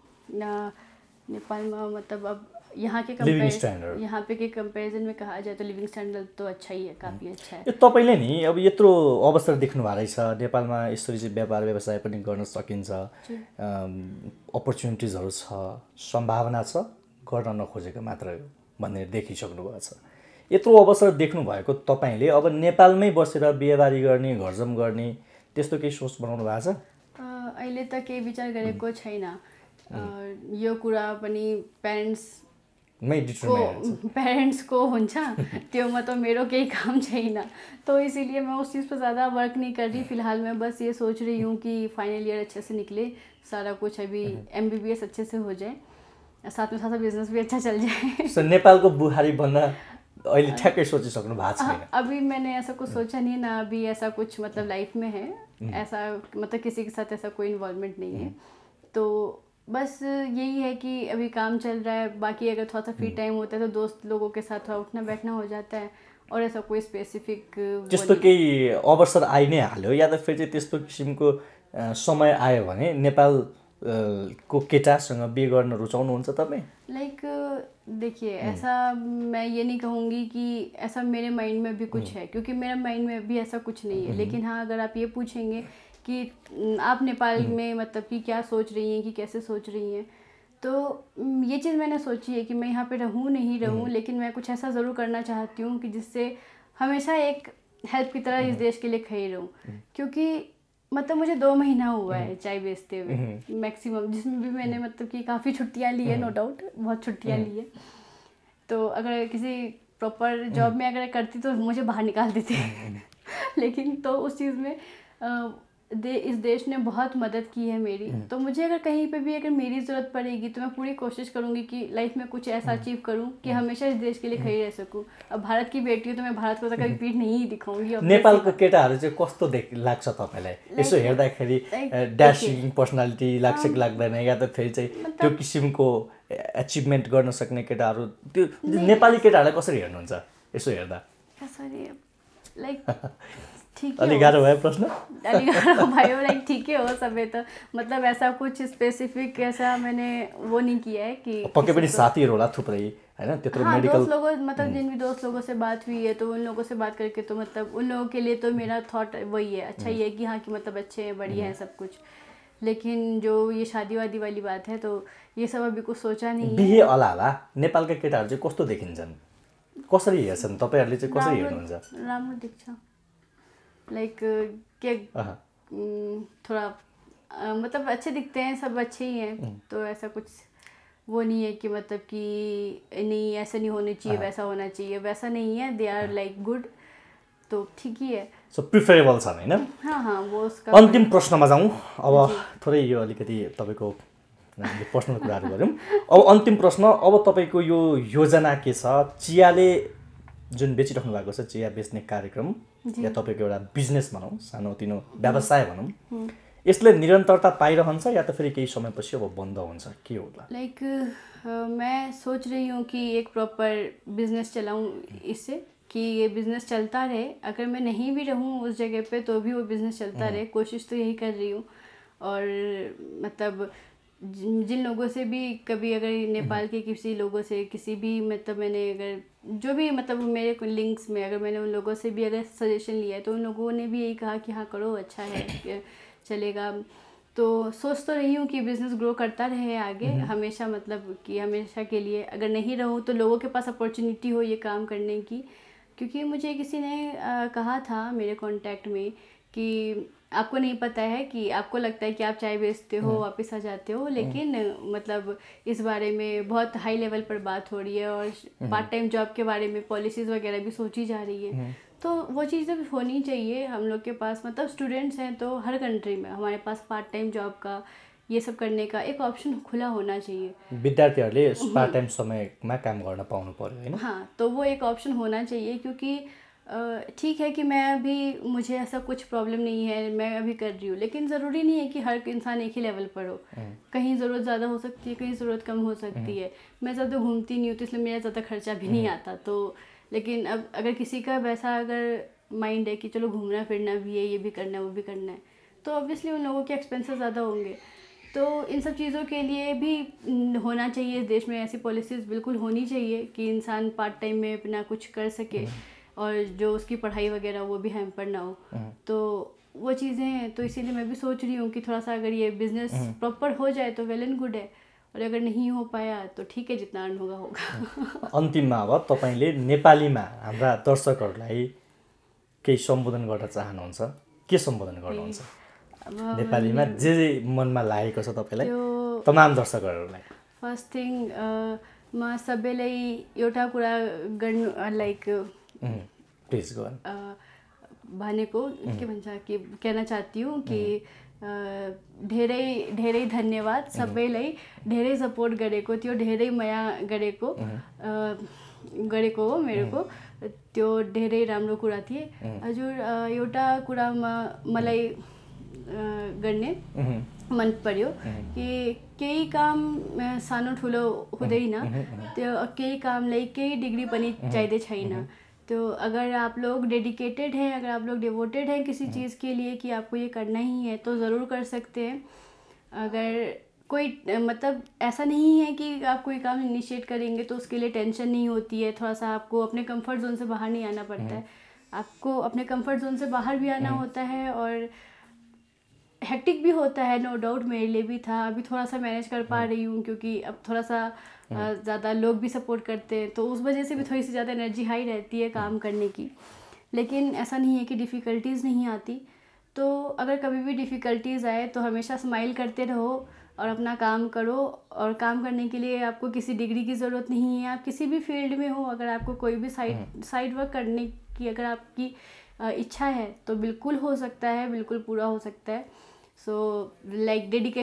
नेपालमा मतलब अब यहाँ के यहाँ पे के कंपैरिजन में कहा जाए तो लिभिङ स्ट्यान्डर्ड तो अच्छा ही है, काफ़ी अच्छा है। तपाईँले नि अब यत्रो अवसर देख्नु भएको रहेछ, नेपालमा यसरी चाहिँ व्यापार व्यवसाय पनि गर्न सकिन्छ, अपर्च्युनिटिजहरू छ, सम्भावना छ, गर्न नखोजेको मात्र भनेर देखिसक्नु भएको छ। यत्रो अवसर देख्नु भएको तपाईँले अब नेपालमै बसेर बिहेबारी गर्ने, घरजम गर्ने त्यस्तो केही सोच बनाउनु भएको छ? अहिले त केही विचार गरेको छैन। यो कुरा पनि पेरेंट्स को हुन्छ, त्योमा तो मेरो केही काम छैन, तो इसीलिए मैं उस चीज़ पर ज़्यादा वर्क नहीं कर रही। फिलहाल मैं बस ये सोच रही हूँ कि फाइनल ईयर अच्छे से निकले, सारा कुछ अभी MBBS अच्छे से हो जाए, साथ में साथ बिजनेस भी अच्छा चल जाए। नेपालको बुहारी बन्न अहिले ठ्याक्कै सोचिसक्नु भएको छैन? अभी मैंने ऐसा कुछ सोचा नहीं ना, अभी ऐसा कुछ मतलब लाइफ में है, ऐसा मतलब किसी के साथ ऐसा कोई इन्वॉल्वमेंट नहीं है, तो बस यही है कि अभी काम चल रहा है। बाकी अगर थोड़ा सा फ्री टाइम होता है तो दोस्त लोगों के साथ थोड़ा उठना बैठना हो जाता है, और ऐसा कोई स्पेसिफिक त्यस्तो केही अवसर आइ नै हाल्यो या त फेरि चाहिँ त्यस्तो किसिमको समय आयो भने नेपाल को केटासँग बिहे गर्न रुचाउनुहुन्छ तपाईँ? लाइक देखिए, ऐसा मैं ये नहीं कहूँगी कि ऐसा मेरे माइंड में भी कुछ है, क्योंकि मेरे माइंड में भी ऐसा कुछ नहीं है। लेकिन हाँ, अगर आप ये पूछेंगे कि आप नेपाल में मतलब कि क्या सोच रही हैं, कि कैसे सोच रही हैं, तो ये चीज़ मैंने सोची है कि मैं यहाँ पे रहूँ नहीं रहूँ, लेकिन मैं कुछ ऐसा ज़रूर करना चाहती हूँ कि जिससे हमेशा एक हेल्प की तरह इस देश के लिए खड़ी रहूँ। क्योंकि मतलब मुझे 2 महीना हुआ है चाय बेचते हुए मैक्सिमम, जिसमें भी मैंने मतलब कि काफ़ी छुट्टियाँ ली है, नो डाउट बहुत छुट्टियाँ ली है। तो अगर किसी प्रॉपर जॉब में अगर करती तो मुझे बाहर निकाल देते लेकिन तो उस चीज़ में इस देश ने बहुत मदद की है मेरी, तो मुझे अगर कहीं पे भी अगर मेरी ज़रूरत पड़ेगी तो मैं पूरी कोशिश करूँगी कि लाइफ में कुछ ऐसा अचीव करूँ कि हमेशा इस देश के लिए खड़ी रह सकूँ। अब भारत की बेटी हूँ तो मैं भारत को तो कभी पीठ नहीं दिखाऊंगी। नेपालको केटाहरू चाहिँ कस्तो लाग्छ तपाईँलाई? यसो हेर्दाखेरि ड्यासिङ पर्सनालिटी लाग्छ कि लाग्दैन, या त फेरि चाहिँ त्यो किसिमको एचिभमेन्ट गर्न सक्ने केटाहरू, त्यो नेपाली केटाहरूलाई कसरी हेर्नुहुन्छ यसो हेर्दा? कसरी लाइक अलि गाह्रो भयो प्रश्न? अलि गाह्रो भयो, लाइक ठिकै हो सबै त, मतलब ऐसा कुछ स्पेसिफिक ऐसा मैंने वो नहीं किया है कि पक्कै पनि साथीहरू होला थुप्रै हैन, त्यत्रो मेडिकल दोस्त लोगों मतलब जिन भी दोस्त लोगों से बात हुई है तो उन लोगों से बात करके तो मतलब उन लोगों के लिए तो मेरा थॉट वही है, अच्छा ये है कि हाँ कि मतलब अच्छे हैं, बढ़िया है सब कुछ। लेकिन जो ये शादी वादी वाली बात है तो ये सब अभी कुछ सोचा नहीं है। बिहे अलावा नेपालका केटाहरू चाहिँ कस्तो देखिन्छन्, कसरी हेर्छन्, तपाईहरुले चाहिँ कसरी हेर्नुहुन्छ? राम्रो देख्छ, लाइक क्या थोड़ा मतलब अच्छे दिखते हैं, सब अच्छे ही हैं, तो ऐसा कुछ वो नहीं है कि मतलब कि नहीं ऐसा नहीं होना चाहिए, वैसा होना चाहिए, वैसा नहीं है, दे आर लाइक गुड, तो ठीक ही है। सो प्रिफरेबल छ हैन? हाँ वो उसका। अन्तिम प्रश्नमा जाउँ अब। थोरै यो अलिकति तपाईको हामीले पर्सनल कुराहरू गऱ्यौँ। अब अन्तिम प्रश्न, अब तपाईको यो योजना के छ? चियाले जुन बेचिराख्नु भएको छ, चिया बेच्ने कार्यक्रम या तपाईको एउटा बिजनेस भनौँ, सानोतिनो व्यवसाय भनौँ, यसले निरन्तरता पाइरहन्छ या त फेरि केही समयपछि अब बन्द हुन्छ, के होला? लाइक मैं सोच रही हूँ कि एक प्रॉपर बिजनेस चलाऊँ इससे, कि ये बिज़नेस चलता रहे, अगर मैं नहीं भी रहूँ उस जगह पे तो भी वो बिज़नेस चलता रहे, कोशिश तो यही कर रही हूँ। और मतलब जिन लोगों से भी कभी अगर नेपाल के किसी लोगों से किसी भी मतलब मैंने अगर जो भी मतलब मेरे लिंक्स में अगर मैंने उन लोगों से भी अगर सजेशन लिया है तो उन लोगों ने भी यही कहा कि हाँ करो, अच्छा है, चलेगा। तो सोच तो रही हूँ कि बिज़नेस ग्रो करता रहे आगे हमेशा, मतलब कि हमेशा के लिए अगर नहीं रहूँ तो लोगों के पास अपॉर्चुनिटी हो ये काम करने की। क्योंकि मुझे किसी ने कहा था मेरे कांटेक्ट में कि आपको नहीं पता है कि आपको लगता है कि आप चाय बेचते हो, वापस आ जाते हो, लेकिन मतलब इस बारे में बहुत हाई लेवल पर बात हो रही है और पार्ट टाइम जॉब के बारे में पॉलिसीज़ वगैरह भी सोची जा रही है। तो वो चीज़ें भी होनी चाहिए हम लोग के पास, मतलब स्टूडेंट्स हैं तो हर कंट्री में हमारे पास पार्ट टाइम जॉब का ये सब करने का एक ऑप्शन खुला होना चाहिए। विद्यार्थीहरूले पार्ट टाइम समयमा काम गर्न पाउनु पर्यो हैन? हाँ, तो वो एक ऑप्शन होना चाहिए, क्योंकि ठीक है कि मैं अभी मुझे ऐसा कुछ प्रॉब्लम नहीं है, मैं अभी कर रही हूँ, लेकिन ज़रूरी नहीं है कि हर इंसान एक ही लेवल पर हो। कहीं ज़रूरत ज़्यादा हो सकती है, कहीं ज़रूरत कम हो सकती है। मैं ज़्यादा घूमती नहीं हूँ तो इसलिए मेरा ज़्यादा खर्चा भी नहीं आता। तो लेकिन अब अगर किसी का वैसा अगर माइंड है कि चलो घूमना फिरना भी है, ये भी करना है, वो भी करना है, तो ऑब्वियसली उन लोगों के एक्सपेंसेस ज़्यादा होंगे। तो इन सब चीज़ों के लिए भी होना चाहिए, इस देश में ऐसी पॉलिसीज़ बिल्कुल होनी चाहिए कि इंसान पार्ट टाइम में अपना कुछ कर सके और जो उसकी पढ़ाई वगैरह वो भी हैम्पर ना हो। तो वो चीज़ें हैं, तो इसीलिए मैं भी सोच रही हूँ कि थोड़ा सा अगर ये बिज़नेस प्रॉपर हो जाए तो वेल एंड गुड है, और अगर नहीं हो पाया तो ठीक है, जितना अर्न होगा होगा। अन्तिममा अब तपाईँले नेपालीमा हाम्रा दर्शकहरूलाई केही सम्बोधन गर्न चाहनुहुन्छ, के सम्बोधन गर्नुहुन्छ? नेपालीमा जे मनमा लागेको छ तपाईँलाई तमाम दर्शकहरूलाई। फर्स्ट थिङ म सबैलाई एउटा कुरा गर्नु लाइक प्लिज गो भनेको के भन्छ कि कहना चाहती हूँ कि धेरै धेरै धन्यवाद सबैलाई, धेरै सपोर्ट गरेको थियो, धेरै माया गरेको हो मेरो, त्यो धेरै राम्रो कुरा थिए। हजुर एउटा कुरामा मलाई गर्ने मन पर्यो कि केही काम सानो ठुलो हुँदैन, त्यो केही कामलाई केही डिग्री पनि चाहिँदै छैन। तो अगर आप लोग डेडिकेटेड हैं, अगर आप लोग डिवोटेड हैं किसी चीज़ के लिए कि आपको ये करना ही है तो ज़रूर कर सकते हैं। अगर कोई मतलब ऐसा नहीं है कि आप कोई काम इनिशिएट करेंगे तो उसके लिए टेंशन नहीं होती है, थोड़ा सा आपको अपने कंफर्ट जोन से बाहर नहीं आना पड़ता है, आपको अपने कंफर्ट जोन से बाहर भी आना होता है, और हेक्टिक भी होता है, नो डाउट मेरे लिए भी था। अभी थोड़ा सा मैनेज कर पा रही हूँ क्योंकि अब थोड़ा सा ज़्यादा लोग भी सपोर्ट करते हैं, तो उस वजह से भी थोड़ी सी ज़्यादा एनर्जी हाई रहती है काम करने की। लेकिन ऐसा नहीं है कि डिफ़िकल्टीज़ नहीं आती। तो अगर कभी भी डिफ़िकल्टीज़ आए तो हमेशा स्माइल करते रहो और अपना काम करो। और काम करने के लिए आपको किसी डिग्री की ज़रूरत नहीं है, आप किसी भी फील्ड में हो, अगर आपको कोई भी साइड वर्क करने की अगर आपकी इच्छा है तो बिल्कुल हो सकता है, बिल्कुल पूरा हो सकता है। So like dedication